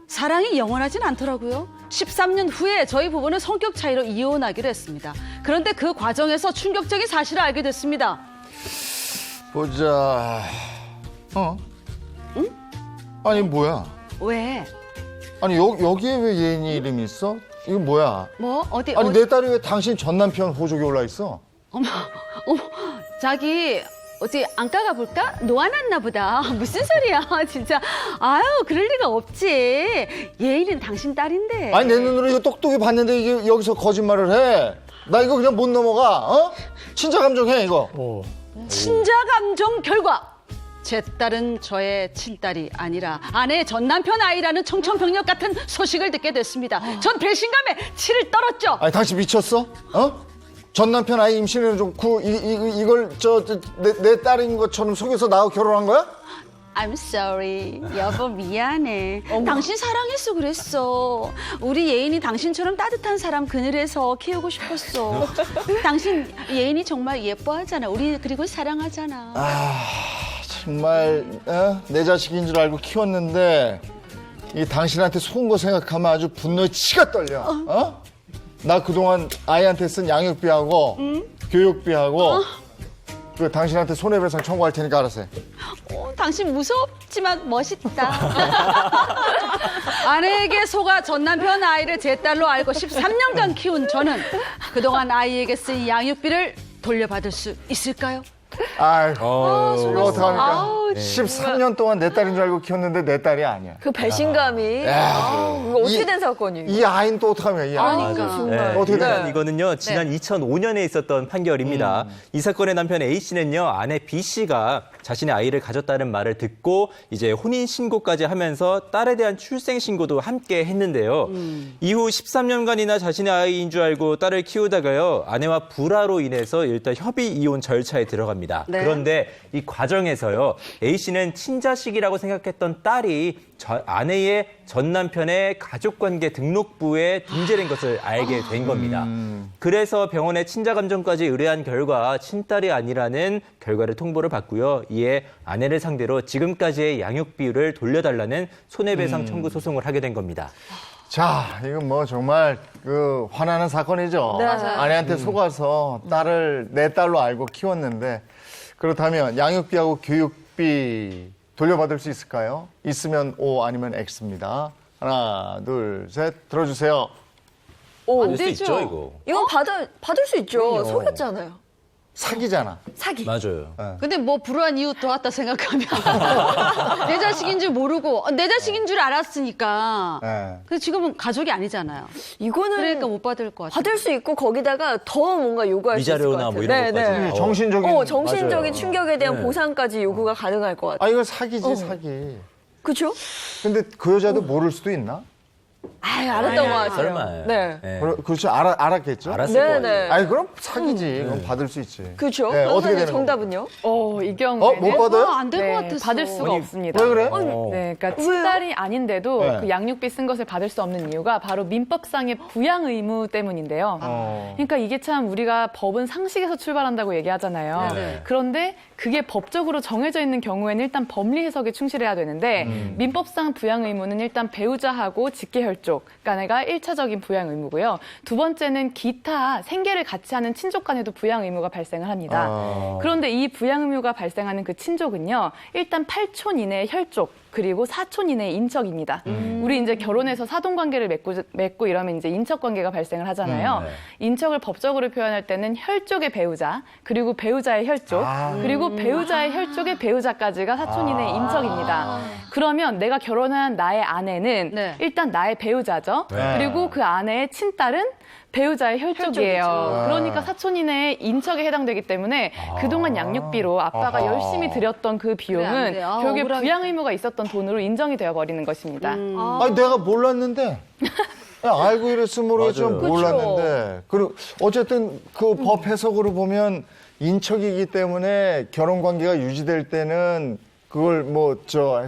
사랑이 영원하진 않더라고요. 13년 후에 저희 부부는 성격 차이로 이혼하기로 했습니다. 그런데 그 과정에서 충격적인 사실을 알게 됐습니다. 보자. 응? 아니 뭐야? 왜? 아니 여기에 왜 예인이 이름이 있어? 이거 뭐야? 뭐? 어디? 아니 내 딸이 왜 당신 전 남편 호적에 올라 있어? 어머, 자기 어디 안가가 볼까? 놓아놨나 보다. 무슨 소리야, 진짜. 아유, 그럴 리가 없지. 예인은 당신 딸인데. 아니 내 눈으로 이거 똑똑히 봤는데 이게 여기서 거짓말을 해. 나 이거 그냥 못 넘어가. 어? 친자 감정해 이거. 친자 감정 결과. 제 딸은 저의 친딸이 아니라 아내의 전 남편 아이라는 청천벽력 같은 소식을 듣게 됐습니다. 전 배신감에 치를 떨었죠. 아니 당신 미쳤어? 어? 전 남편 아이 임신해 놓고 이걸 내 딸인 것처럼 속여서 나하고 결혼한 거야? I'm sorry. 여보 미안해. 당신 사랑해서 그랬어. 우리 예인이 당신처럼 따뜻한 사람 그늘에서 키우고 싶었어. 당신 예인이 정말 예뻐하잖아. 우리 그리고 사랑하잖아. 정말 내 자식인 줄 알고 키웠는데 이 당신한테 속은 거 생각하면 아주 분노에 치가 떨려. 어? 나 그동안 아이한테 쓴 양육비하고 교육비하고 그 당신한테 손해배상 청구할 테니까 알아서 해. 당신 무섭지만 멋있다. 아내에게 속아 전 남편 아이를 제 딸로 알고 13년간 키운 저는 그동안 아이에게 쓴 양육비를 돌려받을 수 있을까요? 아유, 이거 어떡합니까? 아우, 13년 동안 내 딸인 줄 알고 키웠는데 내 딸이 아니야. 그 배신감이. 이거 어떻게 된 사건이에요? 이 아이는 또 어떡하며, 이 아이. 그러니까. 정말. 어떻게 일단 돼? 이거는요, 지난 2005년에 있었던 판결입니다. 이 사건의 남편 A씨는요, 아내 B씨가 자신의 아이를 가졌다는 말을 듣고 이제 혼인신고까지 하면서 딸에 대한 출생신고도 함께 했는데요. 이후 13년간이나 자신의 아이인 줄 알고 딸을 키우다가요, 아내와 불화로 인해서 일단 협의 이혼 절차에 들어갑니다. 네. 그런데 이 과정에서요, A씨는 친자식이라고 생각했던 딸이 아내의 전 남편의 가족관계 등록부에 등재된 것을 알게 된 겁니다. 그래서 병원에 친자감정까지 의뢰한 결과 친딸이 아니라는 결과를 통보를 받고요. 이에 아내를 상대로 지금까지의 양육비를 돌려달라는 손해배상 청구 소송을 하게 된 겁니다. 자, 이건 뭐 정말 그 화나는 사건이죠. 네, 맞아요. 아내한테 속아서 딸을 내 딸로 알고 키웠는데 그렇다면 양육비하고 교육비 돌려받을 수 있을까요? 있으면 O 아니면 X입니다. 하나, 둘, 셋 들어주세요. 안 될 수 되죠. 있죠, 이거. 이건 받을 수 있죠. 속였잖아요. 사기잖아. 사기. 맞아요. 근데 뭐 불우한 이유 도왔다 생각하면 내 자식인 줄 모르고 내 자식인 줄 알았으니까. 네. 근데 지금은 가족이 아니잖아요. 이거는 그러니까 못 받을 것 같아요. 받을 수 있고 거기다가 더 뭔가 요구할 수 있을 것 위자료나 같아요. 뭐 이런 것까지. 정신적인. 정신적인 맞아요. 충격에 대한 네. 보상까지 요구가 가능할 것 같아요. 아, 이거 사기지, 사기. 그렇죠? 근데 그 여자도 모를 수도 있나? 알았던 것 같아요. 설마. 네. 네. 그렇죠. 알았겠죠? 알았을 네, 것 같아요. 네. 아니, 그럼 사기지. 그럼 받을 수 있지. 그렇죠. 네, 어떻게 변호사님 되는 정답은요? 이 경우에는 못 받아요? 안 될 것 네, 같았어. 받을 수가 아니, 없습니다. 왜 그래? 네, 그러니까 친딸이 아닌데도 네. 그 양육비 쓴 것을 받을 수 없는 이유가 바로 민법상의 부양 의무 때문인데요. 그러니까 이게 참 우리가 법은 상식에서 출발한다고 얘기하잖아요. 네. 그런데 그게 법적으로 정해져 있는 경우에는 일단 법리 해석에 충실해야 되는데 민법상 부양 의무는 일단 배우자하고 직계혈족, 그러니까 1차적인 부양 의무고요. 두 번째는 기타 생계를 같이 하는 친족 간에도 부양 의무가 발생을 합니다. 그런데 이 부양 의무가 발생하는 그 친족은요. 일단 8촌 이내의 혈족 그리고 4촌 이내의 인척입니다. 우리 이제 결혼해서 사돈관계를 맺고 이러면 이제 인척관계가 발생을 하잖아요. 네. 인척을 법적으로 표현할 때는 혈족의 배우자, 그리고 배우자의 혈족, 그리고 배우자의 혈족의 배우자까지가 4촌 이내의 인척입니다. 그러면 내가 결혼한 나의 아내는 네. 일단 나의 배우자죠. 네. 그리고 그 아내의 친딸은 배우자의 혈족이에요. 그러니까 사촌 이내의 인척에 해당되기 때문에 그동안 양육비로 아빠가 열심히 들였던 그 그래, 안 비용은 돼. 아, 결국에 억울하겠다. 부양 의무가 있었던 돈으로 인정이 되어버리는 것입니다. 아니, 내가 몰랐는데. 알고 이랬으면 모르겠지 좀 맞아요. 몰랐는데. 그리고 어쨌든 그 법 해석으로 보면 인척이기 때문에 결혼 관계가 유지될 때는 그걸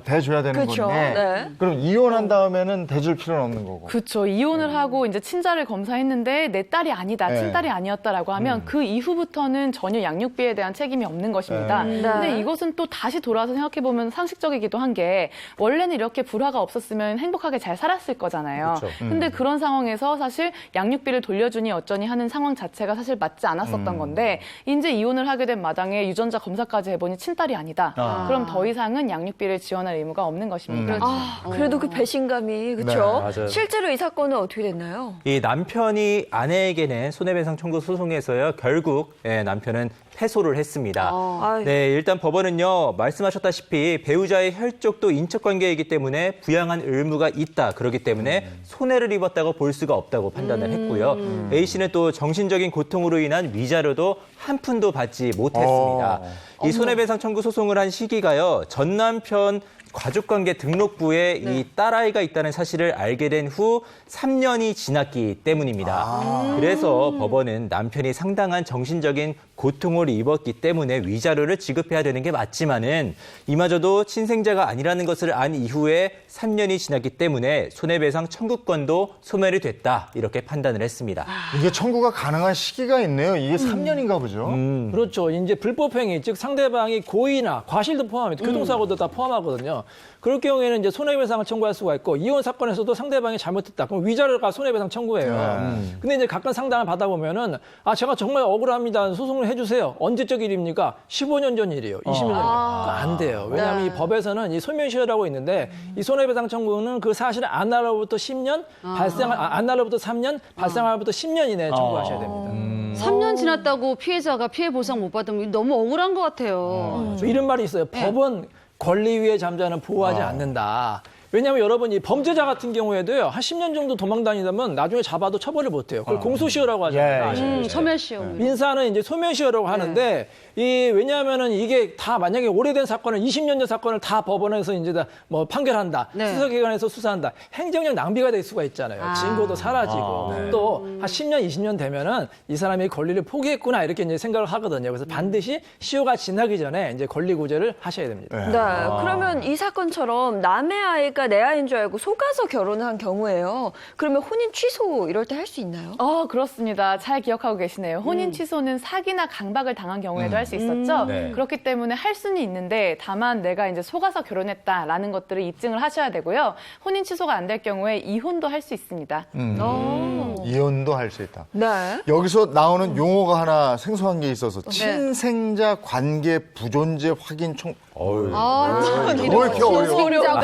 대줘야 되는 그쵸. 건데. 네. 그럼 이혼한 다음에는 대줄 필요는 없는 거고. 그렇죠. 이혼을 하고 이제 친자를 검사했는데 내 딸이 아니다, 네. 친딸이 아니었다라고 하면 그 이후부터는 전혀 양육비에 대한 책임이 없는 것입니다. 네. 근데 이것은 또 다시 돌아서 생각해 보면 상식적이기도 한 게 원래는 이렇게 불화가 없었으면 행복하게 잘 살았을 거잖아요. 그렇죠. 근데 그런 상황에서 사실 양육비를 돌려주니 어쩌니 하는 상황 자체가 사실 맞지 않았었던 건데 이제 이혼을 하게 된 마당에 유전자 검사까지 해보니 친딸이 아니다. 그럼 더 이상은 양육비를 지원할 의무가 없는 것입니다. 그래도 그 배신감이 그렇죠. 네, 맞아요. 실제로 이 사건은 어떻게 됐나요? 이 남편이 아내에게 낸 손해배상 청구 소송에서요, 결국 남편은 패소를 했습니다. 아유. 네, 일단 법원은요, 말씀하셨다시피 배우자의 혈족도 인척관계이기 때문에 부양한 의무가 있다. 그렇기 때문에 손해를 입었다고 볼 수가 없다고 판단을 했고요. A 씨는 또 정신적인 고통으로 인한 위자료도 한 푼도 받지 못했습니다. 이 손해배상 청구 소송을 한 시기가요, 전 남편 가족관계 등록부에 이 딸아이가 있다는 사실을 알게 된 후 3년이 지났기 때문입니다. 그래서 법원은 남편이 상당한 정신적인 고통을 입었기 때문에 위자료를 지급해야 되는 게 맞지만은 이마저도 친생자가 아니라는 것을 안 이후에 3년이 지났기 때문에 손해배상 청구권도 소멸이 됐다. 이렇게 판단을 했습니다. 이게 청구가 가능한 시기가 있네요. 이게 3년인가 보죠. 그렇죠. 이제 불법행위, 즉 상대방이 고의나 과실도 포함합니다. 교통사고도 다 포함하거든요. 그럴 경우에는 이제 손해배상을 청구할 수가 있고 이혼 사건에서도 상대방이 잘못했다. 그럼 위자료가 손해배상 청구예요. 근데 이제 가끔 상담을 받아보면은 제가 정말 억울합니다. 소송을 해주세요. 언제적 일입니까? 15년 전 일이에요. 20년 전 일. 그거 안 돼요. 왜냐하면 이 법에서는 이 소멸시효라고 있는데 이 손해배상 청구는 그 사실을 안 날로부터 10년, 안 날로부터 3년, 발생할부터 10년 이내에 청구하셔야 됩니다. 3년 지났다고 피해자가 피해 보상 못 받으면 너무 억울한 것 같아요. 이런 말이 있어요. 법은 권리 위의 잠자는 보호하지 않는다. 왜냐하면 여러분 이 범죄자 같은 경우에도요 한 10년 정도 도망 다니다면 나중에 잡아도 처벌을 못해요. 그걸 공소시효라고 하잖아요. 소멸시효. 민사는 이제 소멸시효라고 하는데 왜냐하면은 이게 다 만약에 오래된 사건을 20년 전 사건을 다 법원에서 이제 다 뭐 판결한다, 네. 수사기관에서 수사한다, 행정력 낭비가 될 수가 있잖아요. 증거도 사라지고 또 한 10년, 20년 되면은 이 사람이 권리를 포기했구나 이렇게 이제 생각을 하거든요. 그래서 반드시 시효가 지나기 전에 이제 권리 구제를 하셔야 됩니다. 네. 그러면 이 사건처럼 남의 아이가 내 아이인 줄 알고 속아서 결혼을 한 경우에요. 그러면 혼인 취소 이럴 때 할 수 있나요? 그렇습니다. 잘 기억하고 계시네요. 혼인 취소는 사기나 강박을 당한 경우에도 할 수 있었죠. 네. 그렇기 때문에 할 수는 있는데 다만 내가 이제 속아서 결혼했다라는 것들을 입증을 하셔야 되고요. 혼인 취소가 안 될 경우에 이혼도 할 수 있습니다. 이혼도 할 수 있다. 네. 여기서 나오는 용어가 하나 생소한 게 있어서 친생자 관계 부존재 확인 총. 왜 이렇게 어려워?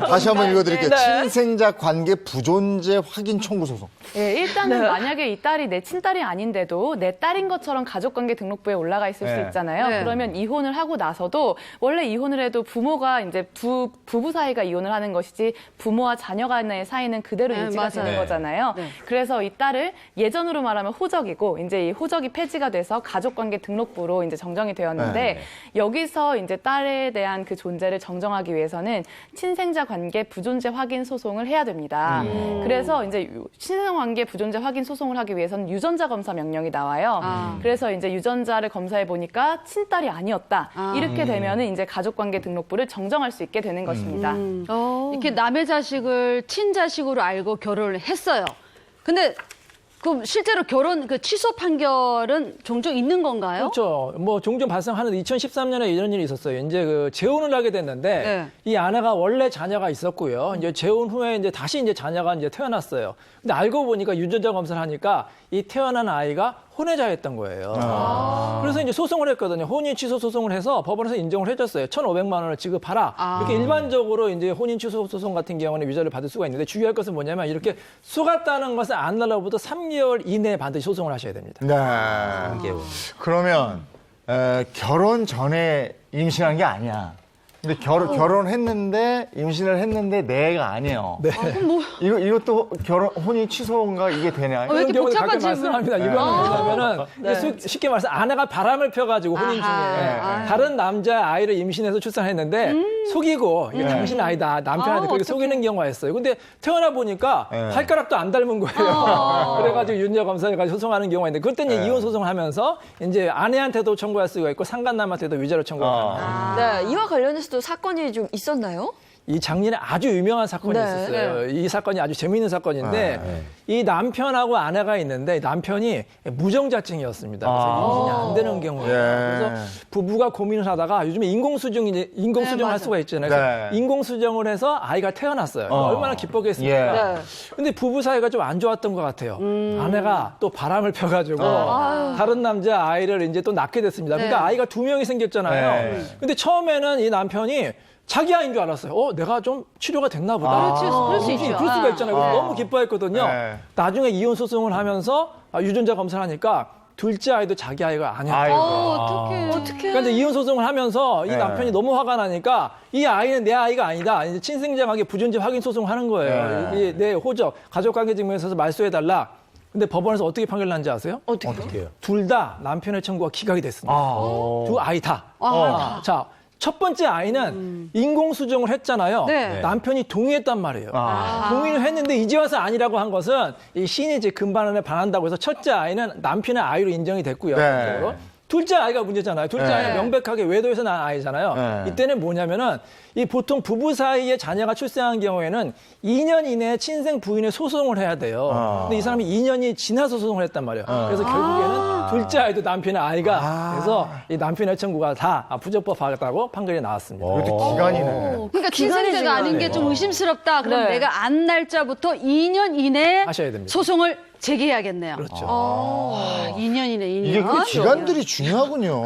다시 한번 읽어드릴게요. 친생자 관계 부존재 확인 청구 소송. 예, 일단은 만약에 이 딸이 내 친딸이 아닌데도 내 딸인 것처럼 가족관계 등록부에 올라가 있을 수 있잖아요. 네. 그러면 이혼을 하고 나서도 원래 이혼을 해도 부모가 이제 부부 사이가 이혼을 하는 것이지 부모와 자녀 간의 사이는 그대로 네, 유지가 되는 맞아요. 거잖아요. 네. 그래서 이 딸을 예전으로 말하면 호적이고 이제 이 호적이 폐지가 돼서 가족관계 등록부로 이제 정정이 되었는데 여기서 이제 딸에 대한 그 존재를 정정하기 위해서는 친생자 관계 부존재 확인 소송을 해야 됩니다. 그래서 이제 친생자 관계 부존재 확인 소송을 하기 위해서는 유전자 검사 명령이 나와요. 그래서 이제 유전자를 검사해 보니까 친딸이 아니었다. 이렇게 되면은 이제 가족관계 등록부를 정정할 수 있게 되는 것입니다. 이렇게 남의 자식을 친자식으로 알고 결혼을 했어요. 근데 그럼 실제로 결혼 그 취소 판결은 종종 있는 건가요? 그렇죠. 뭐 종종 발생하는데 2013년에 이런 일이 있었어요. 이제 그 재혼을 하게 됐는데 네. 이 아내가 원래 자녀가 있었고요. 이제 재혼 후에 이제 다시 이제 자녀가 이제 태어났어요. 근데 알고 보니까 유전자 검사를 하니까 이 태어난 아이가 혼외자였던 거예요. 그래서 이제 소송을 했거든요. 혼인 취소 소송을 해서 법원에서 인정을 해줬어요. 1,500만 원을 지급하라. 이렇게 일반적으로 이제 혼인 취소 소송 같은 경우는 위자료를 받을 수가 있는데 주의할 것은 뭐냐면 이렇게 속았다는 것을 안 날로부터 3개월 이내에 반드시 소송을 하셔야 됩니다. 네. 그러면 결혼 전에 임신한 게 아니야. 근데 결혼했는데 임신을 했는데 내 애가 아니에요. 네. 이것도 혼인 취소인가 이게 되나요? 왜 이렇게 그런 경우도 복잡한 가끔 질문? 말씀합니다. 이거는 뭐냐면은 쉽게 말해서 아내가 바람을 펴가지고 혼인 중에 다른 남자 아이를 임신해서 출산했는데 속이고 이게 당신 아이다 남편한테 그렇게 속이는 경우가 있어요. 근데 태어나 보니까 발가락도 안 닮은 거예요. 그래가지고 윤여 검사를 가지고 소송하는 경우가 있는데 그때 이제 이혼 소송을 하면서 이제 아내한테도 청구할 수가 있고 상간남한테도 위자료 청구가 가능합니다. 네, 이와 관련해서도 사건이 좀 있었나요? 이 작년에 아주 유명한 사건이 네. 있었어요. 이 사건이 아주 재미있는 사건인데 이 남편하고 아내가 있는데 남편이 무정자증이었습니다. 그래서 임신이 안 되는 경우예요. 그래서 부부가 고민을 하다가 요즘에 인공수정을 할 수가 있잖아요. 그래서 인공수정을 해서 아이가 태어났어요. 얼마나 기뻤겠습니까? 근데 부부 사이가 좀 안 좋았던 것 같아요. 아내가 또 바람을 펴가지고 다른 남자 아이를 이제 또 낳게 됐습니다. 그러니까 아이가 2명이 생겼잖아요. 근데 처음에는 이 남편이 자기 아이인 줄 알았어요. 내가 좀 치료가 됐나 보다. 그럴 수 있죠. 그럴 수가 있잖아요. 그래서 너무 기뻐했거든요. 나중에 이혼 소송을 하면서 유전자 검사를 하니까 둘째 아이도 자기 아이가 아니었어요. 어떡해. 그러니까 이제 이혼 소송을 하면서 이 남편이 너무 화가 나니까 이 아이는 내 아이가 아니다. 이제 친생장하게 부존재 확인 소송을 하는 거예요. 이게 내 호적, 가족관계 증명서에서 말소해달라. 근데 법원에서 어떻게 판결 난지 아세요? 어떻게요? 둘 다 남편의 청구가 기각이 됐습니다. 두 아이 다. 자. 첫 번째 아이는 인공수정을 했잖아요. 네. 남편이 동의했단 말이에요. 동의를 했는데 이제 와서 아니라고 한 것은 이 시인이 이제 금반환에 반한다고 해서 첫째 아이는 남편의 아이로 인정이 됐고요. 네. 둘째 아이가 문제잖아요. 둘째 아이는 명백하게 외도에서 난 아이잖아요. 이때는 뭐냐면은 이 보통 부부 사이에 자녀가 출생한 경우에는 2년 이내에 친생 부인의 소송을 해야 돼요. 근데 이 사람이 2년이 지나서 소송을 했단 말이에요. 그래서 결국에는 둘째 아이도 남편의 아이가 그래서 이 남편의 청구가 다 부적법하다고 판결이 나왔습니다. 이것도 기간이네. 그러니까 친생자가 아닌 게 좀 의심스럽다. 그럼 네. 내가 안 날짜부터 2년 이내에 하셔야 됩니다. 소송을 제기해야겠네요. 그렇죠. 2년 이내 2년. 이게 그 기간들이 중요하군요.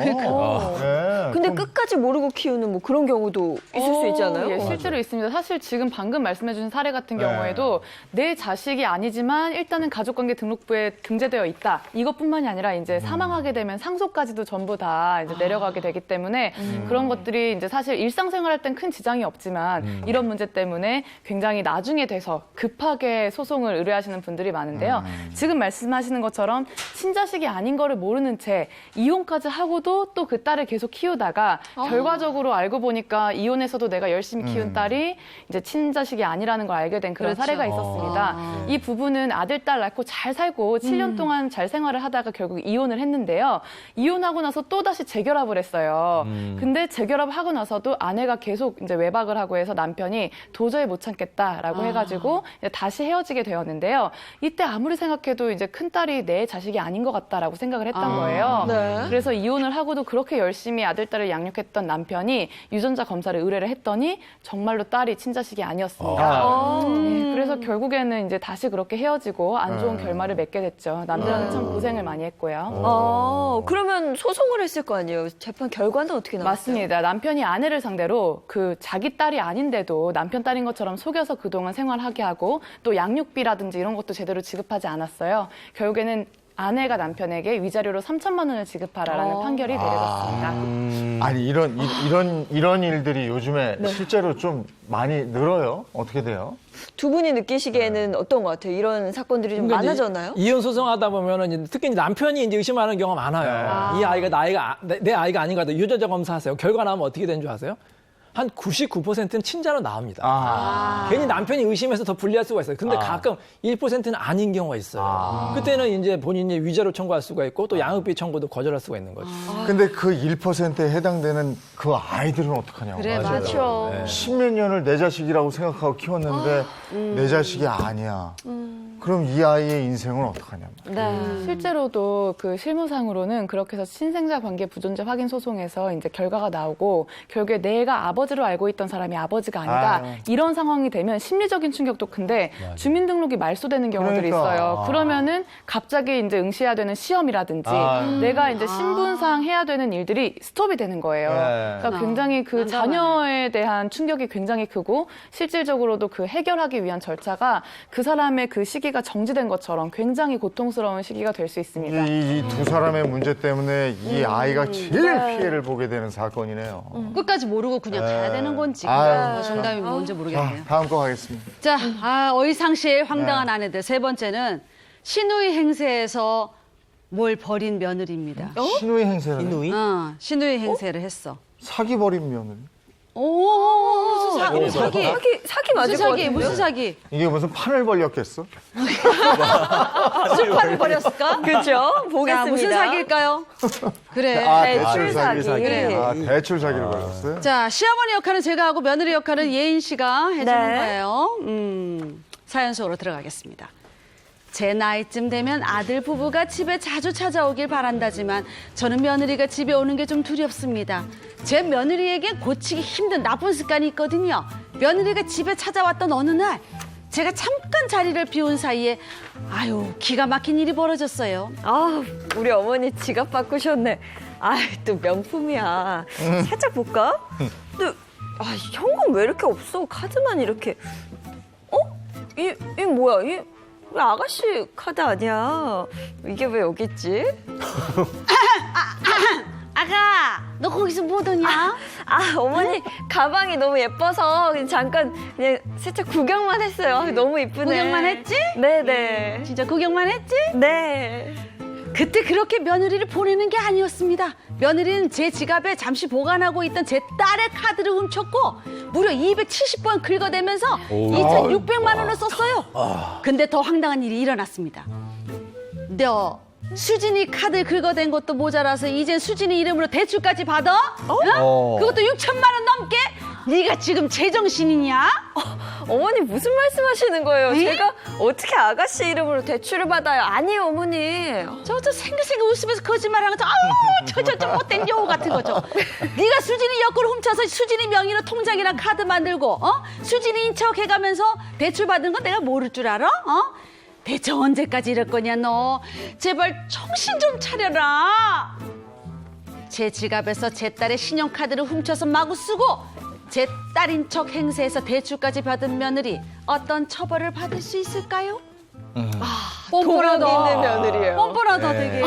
근데 끝까지 모르고 키우는 뭐 그런 경우도 있을 수 있잖아요. 예, 실제로 있습니다. 사실 지금 방금 말씀해주신 사례 같은 경우에도 내 자식이 아니지만 일단은 가족관계 등록부에 등재되어 있다. 이것뿐만이 아니라 이제 사망하게 되면 상속까지도 전부 다 이제 내려가게 되기 때문에 그런 것들이 이제 사실 일상생활할 땐 큰 지장이 없지만 이런 문제 때문에 굉장히 나중에 돼서 급하게 소송을 의뢰하시는 분들이 많은데요. 지금 말씀하시는 것처럼 친자식이 아닌 거를 모르는 채 이혼까지 하고도 또 그 딸을 계속 키우다가 결과적으로 알고 보니까 이혼해서도 내가 열심히 키운 딸이 이제 친자식이 아니라는 걸 알게 된 그런 사례가 있었습니다. 이 부부는 아들, 딸 낳고 잘 살고 7년 동안 잘 생활을 하다가 결국 이혼을 했는데요. 이혼하고 나서 또다시 재결합을 했어요. 근데 재결합하고 나서도 아내가 계속 이제 외박을 하고 해서 남편이 도저히 못 참겠다라고 해가지고 이제 다시 헤어지게 되었는데요. 이때 아무리 생각해도 이제 큰딸이 내 자식이 아닌 것 같다라고 생각을 했던 거예요. 네. 그래서 이혼을 하고도 그렇게 열심히 아들, 딸을 양육했던 남편이 유전자 검사를 의뢰를 했더니 정말로 딸이 친자식이 아니었습니다. 네, 그래서 결국에는 이제 다시 그렇게 헤어지고 안 좋은 결말을 맺게 됐죠. 남자는 참 고생을 많이 했고요. 그러면 소송을 했을 거 아니에요. 재판 결과는 어떻게 나왔어요? 맞습니다. 남편이 아내를 상대로 그 자기 딸이 아닌데도 남편 딸인 것처럼 속여서 그동안 생활하게 하고 또 양육비라든지 이런 것도 제대로 지급하지 않았어요. 결국에는 아내가 남편에게 위자료로 3천만 원을 지급하라라는 판결이 내려졌습니다. 아니 이런 일들이 요즘에 실제로 좀 많이 늘어요. 어떻게 돼요? 두 분이 느끼시기에는 어떤 것 같아요? 이런 사건들이 좀 그러니까 이제 많아졌나요? 이혼 소송하다 보면은 이제 특히 이제 남편이 이제 의심하는 경우가 많아요. 이 아이가 내 아이가 아닌 것 같아. 유전자 검사하세요. 결과 나오면 어떻게 되는 줄 아세요? 한 99%는 친자로 나옵니다. 괜히 남편이 의심해서 더 불리할 수가 있어요. 근데 가끔 1%는 아닌 경우가 있어요. 그때는 이제 본인이 위자료 청구할 수가 있고 또 양육비 청구도 거절할 수가 있는 거죠. 근데 그 1%에 해당되는 그 아이들은 어떡하냐고. 그래, 그렇죠. 10몇 년을 내 자식이라고 생각하고 키웠는데 내 자식이 아니야. 그럼 이 아이의 인생은 어떡하냐. 실제로도 그 실무상으로는 그렇게 해서 친생자 관계 부존재 확인 소송에서 이제 결과가 나오고 결국에 내가 아버지로 알고 있던 사람이 아버지가 아니다. 이런 상황이 되면 심리적인 충격도 큰데 주민등록이 말소되는 경우들이 있어요. 그러면은 갑자기 이제 응시해야 되는 시험이라든지 내가 이제 신분상 해야 되는 일들이 스톱이 되는 거예요. 그러니까 굉장히 그 자녀에 대한 충격이 굉장히 크고 실질적으로도 그 해결하기 위한 절차가 그 사람의 그 시기가 생리가 정지된 것처럼 굉장히 고통스러운 시기가 될 수 있습니다. 이 두 사람의 문제 때문에 이 아이가 제일 피해를 보게 되는 사건이네요. 끝까지 모르고 그냥 가야 되는 건지 아유, 정답이 뭔지 모르겠네요. 다음 거 가겠습니다. 자, 어이상실 황당한 아내들 세 번째는 시누이 행세에서 뭘 벌인 며느리입니다. 신우이 행세를 시누이? 시누이 행세를 했어. 사기 벌인 며느리. 오, 사기. 사기 맞을 무슨 것 사기? 같은데요? 무슨 사기? 이게 무슨 판을 벌렸겠어? 술판을 벌였을까? 그렇죠. 자, 보겠습니다. 무슨 사기일까요? 그래. 대출 사기. 아, 대출 사기를 벌였어요? 자, 시어머니 역할은 제가 하고 며느리 역할은 예인 씨가 해주는 네. 거예요. 사연 속으로 들어가겠습니다. 제 나이쯤 되면 아들 부부가 집에 자주 찾아오길 바란다지만 저는 며느리가 집에 오는 게 좀 두렵습니다. 제 며느리에게 고치기 힘든 나쁜 습관이 있거든요. 며느리가 집에 찾아왔던 어느 날 제가 잠깐 자리를 비운 사이에 기가 막힌 일이 벌어졌어요. 아, 우리 어머니 지갑 바꾸셨네. 아, 또 명품이야. 살짝 볼까? 근데 현금 왜 이렇게 없어? 카드만 이렇게. 이 뭐야? 이 왜 아가씨 카드 아니야? 이게 왜 여기 있지? 아가, 너 거기서 뭐더냐? 어머니 가방이 너무 예뻐서 그냥 잠깐 그냥 살짝 구경만 했어요. 너무 이쁘네. 구경만 했지? 네네. 진짜 구경만 했지? 네. 그때 그렇게 며느리를 보내는 게 아니었습니다. 며느리는 제 지갑에 잠시 보관하고 있던 제 딸의 카드를 훔쳤고 무려 270번 긁어대면서 2,600만 원을 썼어요. 근데 더 황당한 일이 일어났습니다. 너 수진이 카드 긁어댄 것도 모자라서 이젠 수진이 이름으로 대출까지 받아? 그것도 6천만 원 넘게? 네가 지금 제정신이냐? 어머니 무슨 말씀하시는 거예요? 에? 제가 어떻게 아가씨 이름으로 대출을 받아요? 아니에요, 어머니. 저저 생글생글 웃으면서 거짓말하는 거, 저 못된 여우 같은 거죠. 네가 수진이 옆구리 훔쳐서 수진이 명의로 통장이랑 카드 만들고, 수진이인 척 해가면서 대출 받은 건 내가 모를 줄 알아? 대체 언제까지 이럴 거냐 너? 제발 정신 좀 차려라. 제 지갑에서 제 딸의 신용카드를 훔쳐서 마구 쓰고 제 딸인 척 행세해서 대출까지 받은 며느리 어떤 처벌을 받을 수 있을까요? 뻔뻔하다. 도력 있는 며느리예요. 뻔뻔하다 되게.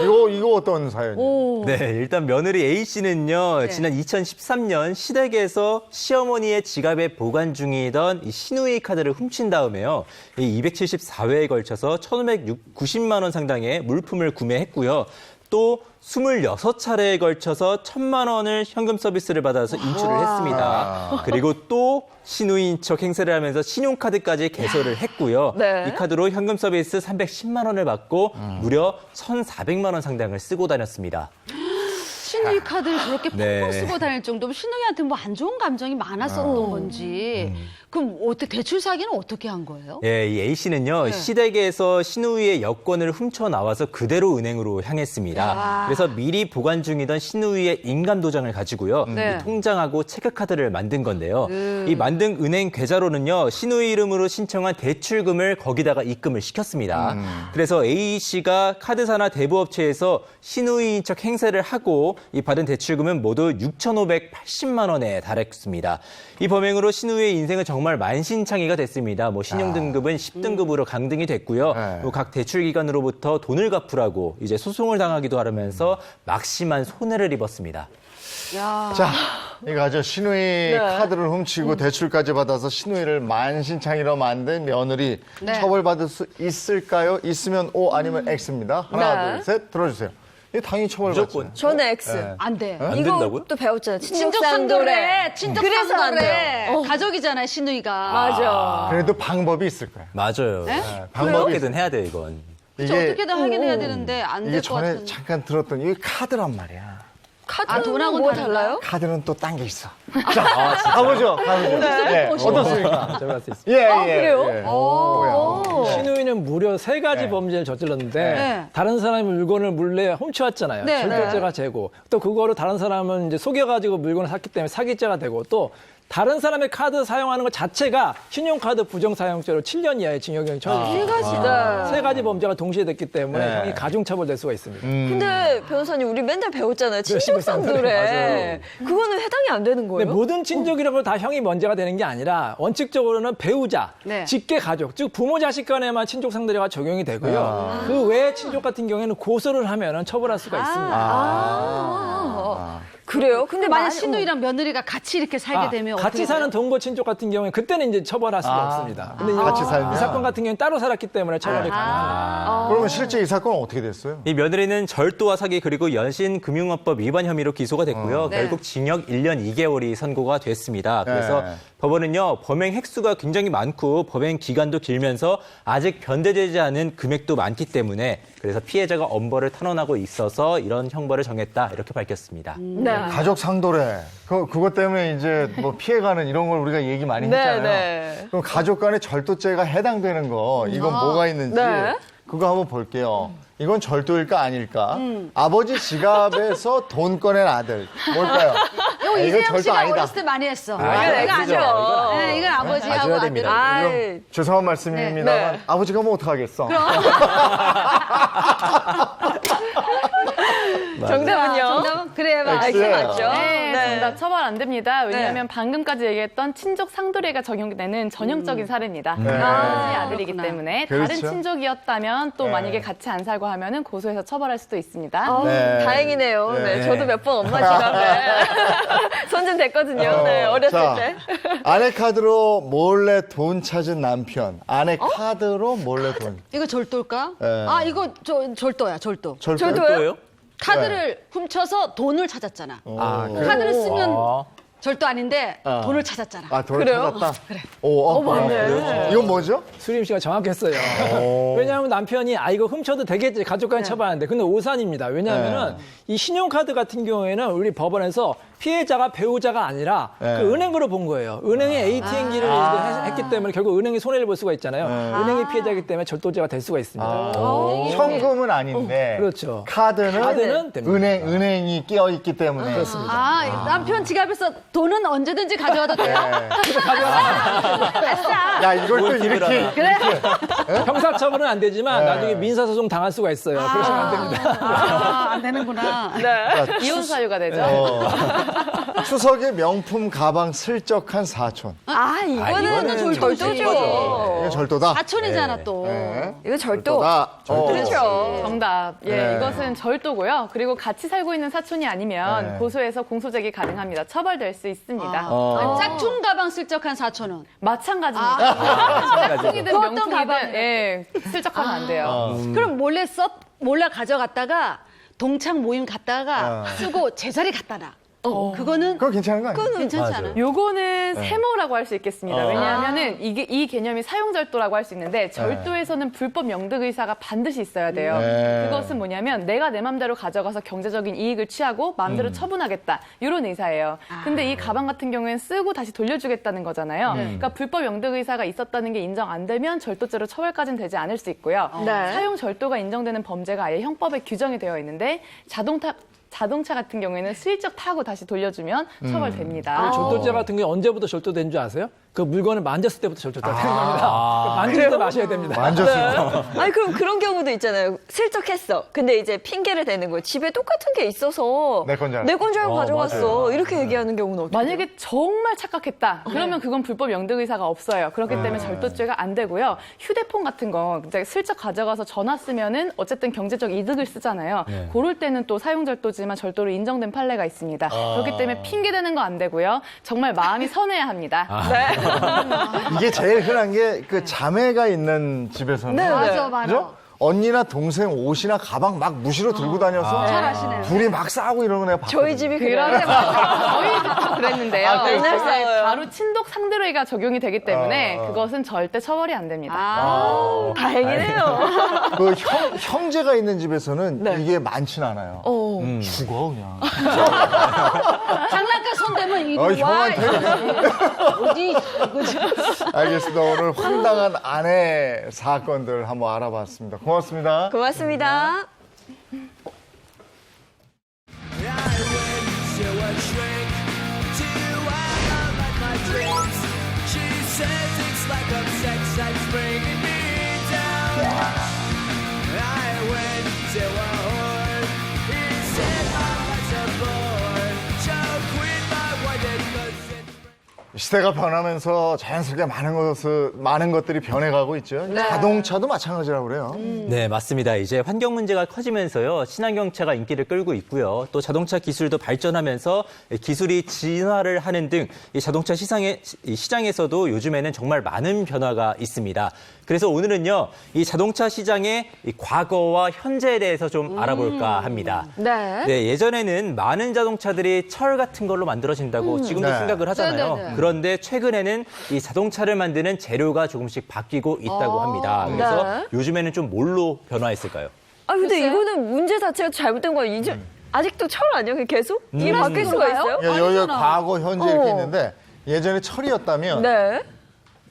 이거 어떤 사연이에요? 오. 네, 일단 며느리 A 씨는요, 네. 지난 2013년 시댁에서 시어머니의 지갑에 보관 중이던 이 시누이 카드를 훔친 다음에요, 이 274회에 걸쳐서 1,590만 원 상당의 물품을 구매했고요. 또 26차례에 걸쳐서 1,000만 원을 현금 서비스를 받아서 인출을 했습니다. 그리고 또 시누이인 척 행세를 하면서 신용카드까지 개설을 했고요. 네. 이 카드로 현금 서비스 310만 원을 받고 무려 1,400만 원 상당을 쓰고 다녔습니다. 시누이 카드를 그렇게 펑펑 네. 쓰고 다닐 정도면 시누이한테 뭐 안 좋은 감정이 많았었던 건지. 그럼 대출 사기는 어떻게 한 거예요? 예, 이 A 씨는요, 네. 시댁에서 시누이의 여권을 훔쳐 나와서 그대로 은행으로 향했습니다. 그래서 미리 보관 중이던 시누이의 인감 도장을 가지고요, 네. 이 통장하고 체크카드를 만든 건데요. 이 만든 은행 계좌로는요, 시누이 이름으로 신청한 대출금을 거기다가 입금을 시켰습니다. 그래서 A 씨가 카드사나 대부업체에서 시누이인 척 행세를 하고 이 받은 대출금은 모두 6,580만 원에 달했습니다. 이 범행으로 시누이의 인생은 정말 만신창이가 됐습니다. 뭐 신용등급은 10등급으로 강등이 됐고요. 네. 뭐 각 대출기관으로부터 돈을 갚으라고 이제 소송을 당하기도 하면서 막심한 손해를 입었습니다. 자, 이거 아주 시누이 카드를 훔치고 대출까지 받아서 시누이를 만신창이로 만든 며느리 네. 처벌받을 수 있을까요? 있으면 O 아니면 X입니다. 하나, 네. 둘, 셋 들어주세요. 이거 당연히 처벌받죠. 무조건. 저는 X. 네. 안 돼. 안 이거 된다고요? 또 배웠잖아요. 친족상도래. 그래서 안 돼요. 친족상도래. 가족이잖아요, 시누이가. 맞아. 그래도 방법이 있을 거예요. 맞아요. 방법이 어떻게든 해야 돼요, 이건. 그쵸, 어떻게든 하긴 해야 되는데 안 이게 될 것 전에 같은데. 잠깐 들었던 이게 카드란 말이야. 카드는 돈하고는 뭐 다른가요? 달라요? 카드는 또 딴 게 있어. 자, 가보죠. 네. 어떻습니까? 제가 할수 있습니다. 그래요? 뭐야? 시누이는 무려 3가지 범죄를 저질렀는데 네. 다른 사람의 물건을 몰래 훔쳐왔잖아요. 네. 절도죄가 되고 또 그거로 다른 사람은 이제 속여가지고 물건을 샀기 때문에 사기죄가 되고 또 다른 사람의 카드 사용하는 것 자체가 신용카드 부정사용죄로 7년 이하의 징역형이 처해집니다. 세 가지 범죄가 동시에 됐기 때문에 네. 형이 가중처벌될 수가 있습니다. 근데 변호사님 우리 맨날 배웠잖아요. 친족상도래. 그거는 해당이 안 되는 거예요? 근데 모든 친족이라고 다 형이 문제가 되는 게 아니라 원칙적으로는 배우자, 네. 직계 가족, 즉 부모 자식 간에만 친족 상대가 적용이 되고요. 그 외의 친족 같은 경우에는 고소를 하면은 처벌할 수가 있습니다. 그래요? 근데 만약 시누이랑 며느리가 같이 이렇게 살게 되면 같이 어떻게 사는 돼요? 동거 친족 같은 경우에 그때는 이제 처벌할 수가 없습니다. 근데 같이 살면? 이 사건 같은 경우는 따로 살았기 때문에 처벌이 가능합니다. 그러면 실제 이 사건은 어떻게 됐어요? 이 며느리는 절도와 사기 그리고 연신금융업법 위반 혐의로 기소가 됐고요. 네. 결국 징역 1년 2개월이 선고가 됐습니다. 그래서 네. 법원은요, 범행 횟수가 굉장히 많고 범행 기간도 길면서 아직 변제되지 않은 금액도 많기 때문에 그래서 피해자가 엄벌을 탄원하고 있어서 이런 형벌을 정했다 이렇게 밝혔습니다. 네. 가족 상도래. 그것 때문에 이제 뭐 피해가는 이런 걸 우리가 얘기 많이 했잖아요. 네. 그럼 가족 간의 절도죄가 해당되는 거 이건 뭐가 있는지 네. 그거 한번 볼게요. 이건 절도일까 아닐까? 아버지 지갑에서 돈 꺼낸 아들. 뭘까요? 이거 이건 이세영 절도 씨가 아니다. 어렸을 때 많이 했어. 이건 이거 X죠. 아니에요. 네, 이건 아버지하고 아셔야 아들. 됩니다. 아이. 이건 죄송한 말씀입니다만 네. 아버지가 뭐 어떡하겠어. 정답은요? 정답은 그래 봐. X. X 맞죠? 네, 정답 처벌 안 됩니다. 왜냐하면 방금까지 얘기했던 친족 상도례가 적용되는 전형적인 사례입니다. 네. 아버지 아들이기 그렇구나. 때문에 그렇죠. 다른 친족이었다면 또 네. 만약에 같이 안 살고 하면은 고소해서 처벌할 수도 있습니다. 네. 다행이네요. 네. 네. 저도 몇 번 엄마 지갑에 선전됐거든요. 네, 어렸을 자, 때. 아내 카드로 몰래 돈 찾은 남편. 아내 카드로 몰래 돈. 이거 절도일까? 네. 아 이거 절도야 절도. 절도요? 카드를 훔쳐서 돈을 찾았잖아. 아, 그래? 카드를 쓰면 아. 절도 아닌데 어. 돈을 찾았잖아. 아, 돈을 그래요? 찾았다? 그래. 오, 맞네. 이건 뭐죠? 수림 씨가 정확했어요. 왜냐하면 남편이 이거 훔쳐도 되겠지 가족 간에 처벌하는데 근데 오산입니다. 왜냐하면은 이 신용카드 같은 경우에는 우리 법원에서 피해자가 배우자가 아니라 네. 그 은행으로 본 거예요. 은행이 ATM기를 했기 때문에 결국 은행이 손해를 볼 수가 있잖아요. 은행이 피해자이기 때문에 절도죄가 될 수가 있습니다. 현금은 아닌데. 그렇죠. 카드는 됩니다. 은행이 끼어 있기 때문에. 그렇습니다. 남편 지갑에서 돈은 언제든지 가져와도 돼요. 야, 이걸 또 이렇게. 그래? 형사처벌은 안 되지만 나중에 민사소송 당할 수가 있어요. 그러시면 안 됩니다. 안 되는구나. 이혼 사유가 되죠. 추석에 명품 가방 슬쩍한 사촌. 이거는 절도죠. 이게 절도다. 사촌이잖아 또. 네. 이거 절도. 절도다. 그렇죠. 정답. 예, 네. 이것은 절도고요. 그리고 같이 살고 있는 사촌이 아니면 네. 고소해서 공소제기 가능합니다. 처벌될 수 있습니다. 짝퉁 가방 슬쩍한 사촌은. 마찬가지입니다. 짝퉁이든 그 어떤 명품이든 가방이에요? 예, 슬쩍하면 안 돼요. 그럼 몰래 가져갔다가 동창 모임 갔다가 쓰고 제자리 갖다 놔. 그거는 그거 괜찮은 거 아니에요? 괜찮지 않아? 요거는 세모라고 할 수 있겠습니다. 왜냐하면은 이 개념이 사용절도라고 할 수 있는데 절도에서는 불법 명득 의사가 반드시 있어야 돼요. 네. 그것은 뭐냐면 내가 내 맘대로 가져가서 경제적인 이익을 취하고 마음대로 처분하겠다. 이런 의사예요. 근데 이 가방 같은 경우에는 쓰고 다시 돌려주겠다는 거잖아요. 그러니까 불법 명득 의사가 있었다는 게 인정 안 되면 절도죄로 처벌까지는 되지 않을 수 있고요. 네. 사용절도가 인정되는 범죄가 아예 형법에 규정이 되어 있는데 자동차 같은 경우에는 슬쩍 타고 다시 돌려주면 처벌됩니다. 절도죄 같은 게 언제부터 절도된 줄 아세요? 그 물건을 만졌을 때부터 절도가 되는 겁니다. 만질 때 마셔야 됩니다. 만졌어요. 아니 그럼 그런 경우도 있잖아요. 슬쩍 했어. 근데 이제 핑계를 대는 거예요. 집에 똑같은 게 있어서 내 건 줄 알았어. 내 건 줄 알고 가져갔어. 이렇게 얘기하는 경우는 어떻게? 만약에 정말 착각했다. 그러면 그건 불법 명득 의사가 없어요. 그렇기 때문에 절도죄가 안 되고요. 휴대폰 같은 거 이제 슬쩍 가져가서 전화 쓰면은 어쨌든 경제적 이득을 쓰잖아요. 그럴 때는 또 사용절도지만 절도로 인정된 판례가 있습니다. 그렇기 때문에 핑계 대는 거 안 되고요. 정말 마음이 선해야 합니다. 네. 이게 제일 흔한 게 그 자매가 있는 집에서는. 네, 맞아. 그죠? 언니나 동생 옷이나 가방 막 무시로 들고 다녀서 잘 아시네요. 둘이 막 싸우고 이러는 거 내가 봤거든요. 저희 집이 그래요. 저희 집도 그랬는데요. 맨날 싸워요. 바로 친독 상대로가 적용이 되기 때문에 그것은 절대 처벌이 안 됩니다. 다행이네요. 그 형제가 있는 집에서는 네. 이게 많진 않아요. 죽어 그냥. 장난감 손대면 이리 와. 형한테 어디 이거지? 알겠습니다. 오늘 황당한 아내 사건들 한번 알아봤습니다. 고맙습니다. 고맙습니다. I went to a drink to my Celtics like a sex that's bringing me down. I went to a whore. He said my life's a bore. So quit my wife because it's 시대가 변하면서 자연스럽게 많은 것들이 변해가고 있죠. 자동차도 마찬가지라고 그래요. 네, 맞습니다. 이제 환경 문제가 커지면서요, 친환경차가 인기를 끌고 있고요. 또 자동차 기술도 발전하면서 기술이 진화를 하는 등 이 자동차 시장에서도 요즘에는 정말 많은 변화가 있습니다. 그래서 오늘은요, 이 자동차 시장의 이 과거와 현재에 대해서 좀 알아볼까 합니다. 네. 네, 예전에는 많은 자동차들이 철 같은 걸로 만들어진다고 지금도 네. 생각을 하잖아요. 네네네. 그런데 최근에는 이 자동차를 만드는 재료가 조금씩 바뀌고 있다고 합니다. 그래서 네. 요즘에는 좀 뭘로 변화했을까요? 아 근데 글쎄요? 이거는 문제 자체가 잘못된 거예요. 이제 아직도 철 아니에요? 계속? 이게 바뀔 수가 있어요? 여기가 아니잖아. 과거, 현재 이렇게 어. 있는데 예전에 철이었다면 네.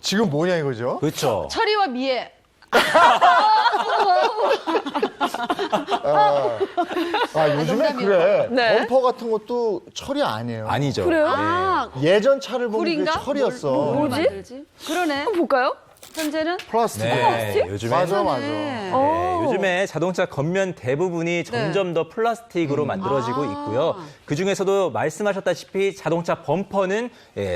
지금 뭐냐 이거죠? 그렇죠. 철이와 미애. 요즘에 그래. 네. 범퍼 같은 것도 철이 아니에요. 아니죠. 그래요? 아, 예전 차를 보면 그게 굴인가? 철이었어. 뭘 뭐지? 만들지? 그러네. 한번 볼까요? 현재는 플라스틱. 네, 요즘에 맞아, 맞아. 네. 어. 요즘에 자동차 겉면 대부분이 점점 더 플라스틱으로 만들어지고 있고요. 그중에서도 말씀하셨다시피 자동차 범퍼는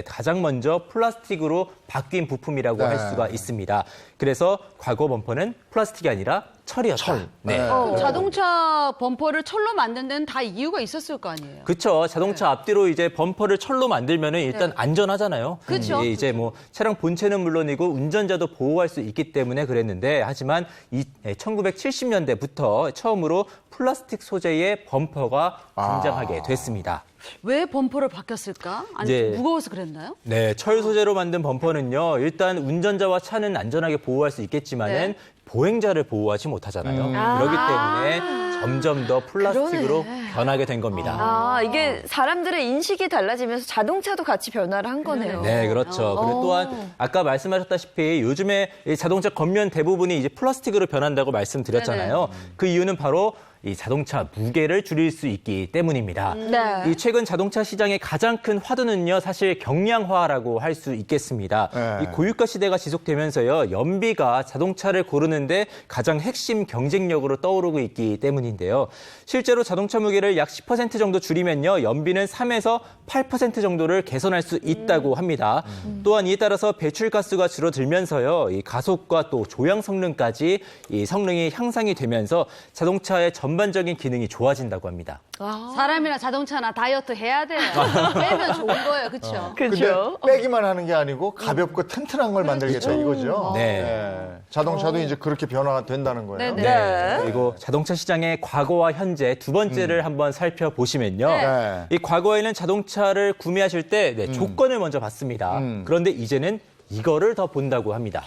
가장 먼저 플라스틱으로 바뀐 부품이라고 네. 할 수가 있습니다. 그래서 과거 범퍼는 플라스틱이 아니라 철이었다. 철. 네. 네. 자동차 범퍼를 철로 만든 데는 다 이유가 있었을 거 아니에요. 그렇죠. 자동차 앞뒤로 이제 범퍼를 철로 만들면은 일단 안전하잖아요. 그쵸. 이제 뭐 차량 본체는 물론이고 운전자도 보호할 수 있기 때문에 그랬는데 하지만 1970년대부터 처음으로 플라스틱 소재의 범퍼가 등장하게 됐습니다. 왜 범퍼를 바뀌었을까? 아니 이제- 좀 무거워서 그랬나요? 네, 철 소재로 만든 범퍼는요. 일단 운전자와 차는 안전하게 보호할 수 있겠지만은 네. 보행자를 보호하지 못하잖아요. 그렇기 때문에 점점 더 플라스틱으로 변하게 된 겁니다. 아, 이게 사람들의 인식이 달라지면서 자동차도 같이 변화를 한 거네요. 네, 그렇죠. 그리고 또한 아까 말씀하셨다시피 요즘에 이 자동차 겉면 대부분이 이제 플라스틱으로 변한다고 말씀드렸잖아요. 그 이유는 바로 이 자동차 무게를 줄일 수 있기 때문입니다. 네. 이 최근 자동차 시장의 가장 큰 화두는요, 사실 경량화라고 할 수 있겠습니다. 네. 이 고유가 시대가 지속되면서요, 연비가 자동차를 고르는데 가장 핵심 경쟁력으로 떠오르고 있기 때문인데요. 실제로 자동차 무게를 약 10% 정도 줄이면요, 연비는 3에서 8% 정도를 개선할 수 있다고 합니다. 또한 이에 따라서 배출가스가 줄어들면서요, 이 가속과 또 조향 성능까지 이 성능이 향상이 되면서 자동차의 전반적인 기능이 좋아진다고 합니다. 사람이나 자동차나 다이어트 해야 돼요. 빼면 좋은 거예요, 그렇죠? 그렇죠. 근데 빼기만 하는 게 아니고 가볍고 튼튼한 걸 만들겠다 이거죠. 네. 자동차도 이제 그렇게 변화가 된다는 거예요. 네. 네. 그리고 자동차 시장의 과거와 현재 두 번째를 한번 살펴보시면요. 네. 이 과거에는 자동차를 구매하실 때 조건을 먼저 봤습니다. 그런데 이제는 이거를 더 본다고 합니다.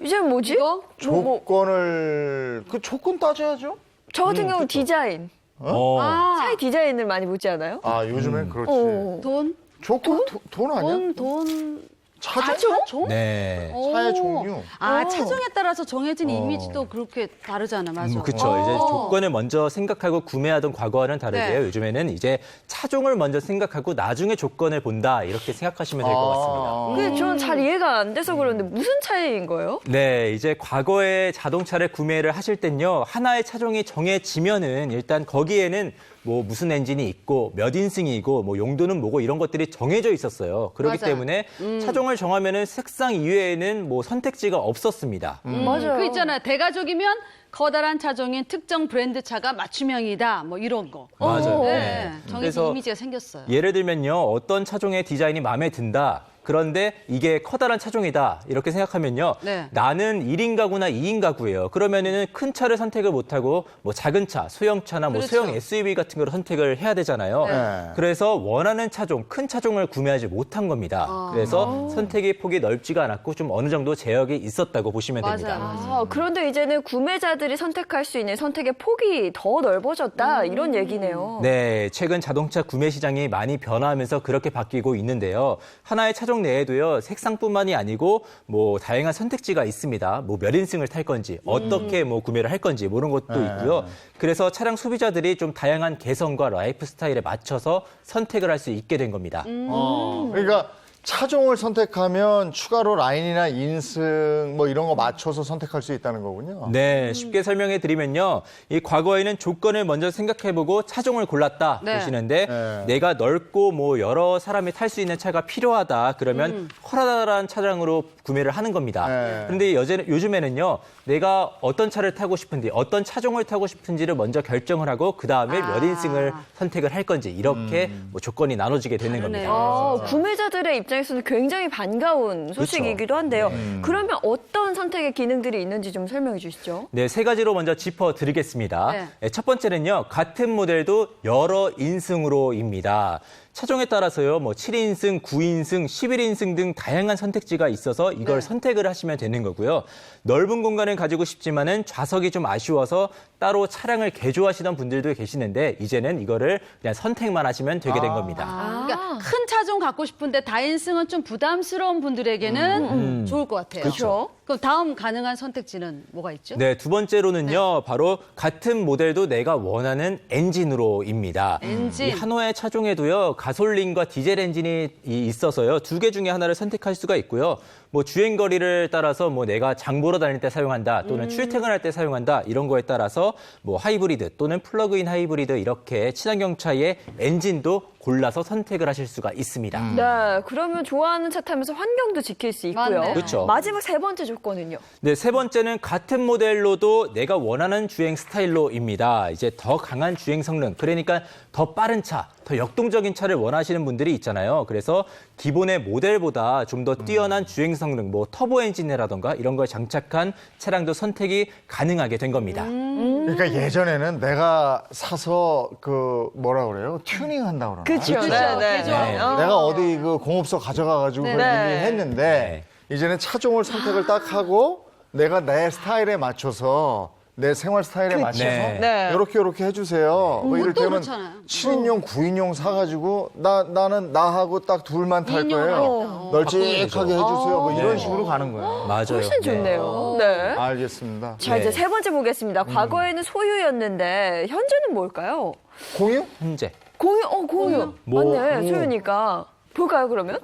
이제 뭐지? 이거? 조건을 그 조건 따져야죠. 저 같은 경우는 디자인. 차의 디자인을 많이 보지 않아요? 아 요즘엔 그렇지. 어. 돈? 조건 돈 아니야? 돈. 차종? 네. 차의 종류. 차종에 따라서 정해진 이미지도 그렇게 다르잖아, 맞아. 그렇죠. 이제 조건을 먼저 생각하고 구매하던 과거와는 다르게요. 네. 요즘에는 이제 차종을 먼저 생각하고 나중에 조건을 본다 이렇게 생각하시면 될 것 같습니다. 근데 저는 잘 이해가 안 돼서 그러는데 무슨 차이인 거예요? 네, 이제 과거에 자동차를 구매를 하실 땐요, 하나의 차종이 정해지면은 일단 거기에는 뭐 무슨 엔진이 있고 몇 인승이고 뭐 용도는 뭐고 이런 것들이 정해져 있었어요. 그렇기 맞아요. 때문에 차종을 정하면은 색상 이외에는 뭐 선택지가 없었습니다. 맞아요. 그 있잖아요. 대가족이면 커다란 차종인 특정 브랜드 차가 맞춤형이다. 뭐 이런 거. 맞아요. 네. 정해진 그래서 이미지가 생겼어요. 예를 들면요, 어떤 차종의 디자인이 마음에 든다. 그런데 이게 커다란 차종이다. 이렇게 생각하면요. 네. 나는 1인 가구나 2인 가구예요. 그러면은 큰 차를 선택을 못하고 뭐 작은 차, 소형차나 뭐 그렇죠. 소형 SUV 같은 걸 선택을 해야 되잖아요. 네. 그래서 원하는 차종, 큰 차종을 구매하지 못한 겁니다. 그래서 선택의 폭이 넓지가 않았고 좀 어느 정도 제약이 있었다고 보시면 됩니다. 맞아요. 그런데 이제는 구매자들이 선택할 수 있는 선택의 폭이 더 넓어졌다 이런 얘기네요. 네, 최근 자동차 구매 시장이 많이 변화하면서 그렇게 바뀌고 있는데요. 하나의 차종 내에도요, 색상뿐만이 아니고 뭐 다양한 선택지가 있습니다. 뭐 몇 인승을 탈 건지, 어떻게 뭐 구매를 할 건지 뭐 이런 것도 있고요. 그래서 차량 소비자들이 좀 다양한 개성과 라이프 스타일에 맞춰서 선택을 할 수 있게 된 겁니다. 그러니까 차종을 선택하면 추가로 라인이나 인승 뭐 이런 거 맞춰서 선택할 수 있다는 거군요. 네, 쉽게 설명해 드리면요. 이 과거에는 조건을 먼저 생각해보고 차종을 골랐다 네. 보시는데 네. 내가 넓고 뭐 여러 사람이 탈 수 있는 차가 필요하다 그러면 커다란 차량으로 구매를 하는 겁니다. 네. 그런데 요즘에는요. 내가 어떤 차를 타고 싶은지 어떤 차종을 타고 싶은지를 먼저 결정을 하고 그다음에 몇 인승을 선택을 할 건지 이렇게 뭐 조건이 나눠지게 되는 다르네요. 겁니다. 구매자들의 입장에서는 굉장히 반가운 소식이기도 한데요. 그러면 어떤 선택의 기능들이 있는지 좀 설명해 주시죠. 네, 세 가지로 먼저 짚어드리겠습니다. 네. 네, 첫 번째는요, 같은 모델도 여러 인승으로입니다. 차종에 따라서요, 뭐 7인승, 9인승, 11인승 등 다양한 선택지가 있어서 이걸 선택을 하시면 되는 거고요. 넓은 공간을 가지고 싶지만은 좌석이 좀 아쉬워서 따로 차량을 개조하시던 분들도 계시는데 이제는 이거를 그냥 선택만 하시면 되게 된 겁니다. 그러니까 큰 차종 갖고 싶은데 다인승은 좀 부담스러운 분들에게는 좋을 것 같아요. 그렇죠. 그럼 다음 가능한 선택지는 뭐가 있죠? 네, 두 번째로는요, 바로 같은 모델도 내가 원하는 엔진으로입니다. 엔진. 이 한호의 차종에도요, 가솔린과 디젤 엔진이 있어서요, 두 개 중에 하나를 선택할 수가 있고요. 뭐 주행 거리를 따라서 뭐 내가 장 보러 다닐 때 사용한다, 또는 출퇴근할 때 사용한다, 이런 거에 따라서 뭐 하이브리드 또는 플러그인 하이브리드 이렇게 친환경차의 엔진도 골라서 선택을 하실 수가 있습니다. 네, 그러면 좋아하는 차 타면서 환경도 지킬 수 있고요. 맞네요. 그렇죠. 마지막 세 번째 조건은요. 네, 세 번째는 같은 모델로도 내가 원하는 주행 스타일로입니다. 이제 더 강한 주행 성능, 그러니까 더 빠른 차, 더 역동적인 차를 원하시는 분들이 있잖아요. 그래서 기본의 모델보다 좀 더 뛰어난 주행 성능, 뭐 터보 엔진이라던가 이런 걸 장착한 차량도 선택이 가능하게 된 겁니다. 그러니까 예전에는 내가 사서 그 뭐라 그래요? 튜닝 한다고 그러나? 그렇죠. 내가 어디 그 공업소 가져가가지고 그걸 네. 했는데 이제는 차종을 선택을 딱 하고 내가 내 스타일에 맞춰서 내 생활 스타일에 맞춰서 네. 이렇게 해주세요. 뭐 이럴 때는 그렇잖아요. 7인용, 9인용 사가지고 나는 나하고 딱 둘만 탈 2인용을 거예요. 하겠다. 널찍하게 해주세요. 뭐 이런 네. 식으로 가는 거예요. 맞아요. 훨씬 좋네요. 네. 알겠습니다. 자, 이제 네. 세 번째 보겠습니다. 과거에는 소유였는데 현재는 뭘까요? 공유? 현재. 공유. 뭐, 맞네, 소유니까. 볼까요, 그러면?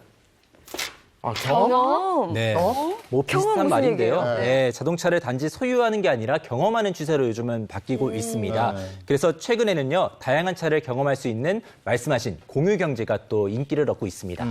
경험? 네. 어? 뭐 경험 비슷한 무슨 말인데요. 얘기예요? 네, 자동차를 단지 소유하는 게 아니라 경험하는 추세로 요즘은 바뀌고 있습니다. 네. 그래서 최근에는요, 다양한 차를 경험할 수 있는 말씀하신 공유 경제가 또 인기를 얻고 있습니다.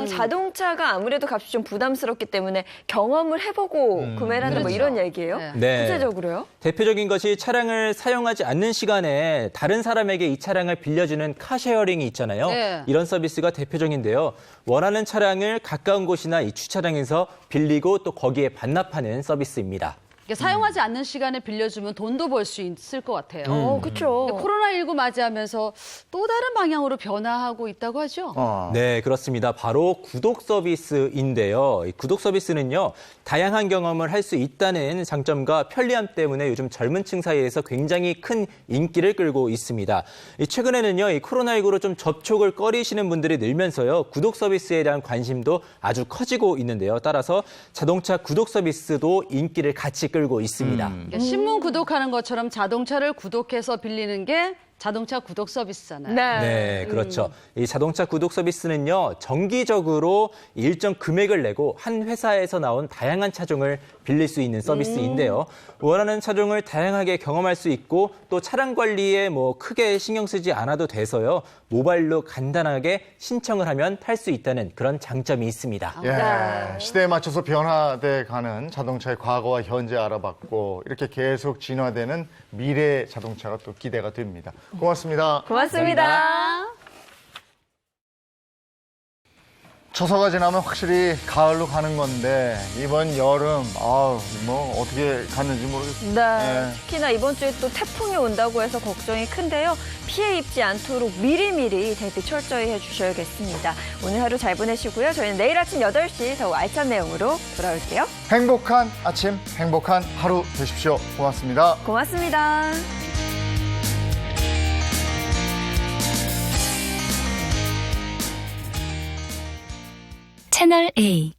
자동차가 아무래도 값이 좀 부담스럽기 때문에 경험을 해보고 구매를 한다, 뭐 이런 얘기예요? 네. 네. 구체적으로요? 대표적인 것이 차량을 사용하지 않는 시간에 다른 사람에게 이 차량을 빌려주는 카쉐어링이 있잖아요. 네. 이런 서비스가 대표적인데요. 원하는 차량을 가까운 곳이나 이 주차장에서 빌리고 또 거기에 반납하는 서비스입니다. 그러니까 사용하지 않는 시간에 빌려주면 돈도 벌 수 있을 것 같아요. 그렇죠. 코로나19 맞이하면서 또 다른 방향으로 변화하고 있다고 하죠? 네, 그렇습니다. 바로 구독 서비스인데요. 이 구독 서비스는요, 다양한 경험을 할 수 있다는 장점과 편리함 때문에 요즘 젊은 층 사이에서 굉장히 큰 인기를 끌고 있습니다. 최근에는요, 이 코로나19로 좀 접촉을 꺼리시는 분들이 늘면서요, 구독 서비스에 대한 관심도 아주 커지고 있는데요. 따라서 자동차 구독 서비스도 인기를 같이 끌고 있습니다. 그러니까 신문 구독하는 것처럼 자동차를 구독해서 빌리는 게 자동차 구독 서비스잖아요. 네, 그렇죠. 이 자동차 구독 서비스는요, 정기적으로 일정 금액을 내고 한 회사에서 나온 다양한 차종을 빌릴 수 있는 서비스인데요. 원하는 차종을 다양하게 경험할 수 있고 또 차량 관리에 뭐 크게 신경 쓰지 않아도 돼서요. 모바일로 간단하게 신청을 하면 탈 수 있다는 그런 장점이 있습니다. 예, 시대에 맞춰서 변화돼 가는 자동차의 과거와 현재 알아봤고 이렇게 계속 진화되는 미래 자동차가 또 기대가 됩니다. 고맙습니다. 고맙습니다. 처서가 지나면 확실히 가을로 가는 건데 이번 여름 뭐 어떻게 갔는지 모르겠습니다. 네. 네. 특히나 이번 주에 또 태풍이 온다고 해서 걱정이 큰데요. 피해 입지 않도록 미리미리 대비 철저히 해주셔야겠습니다. 오늘 하루 잘 보내시고요. 저희는 내일 아침 8시 더 알찬 내용으로 돌아올게요. 행복한 아침, 행복한 하루 되십시오. 고맙습니다. 고맙습니다. 채널 A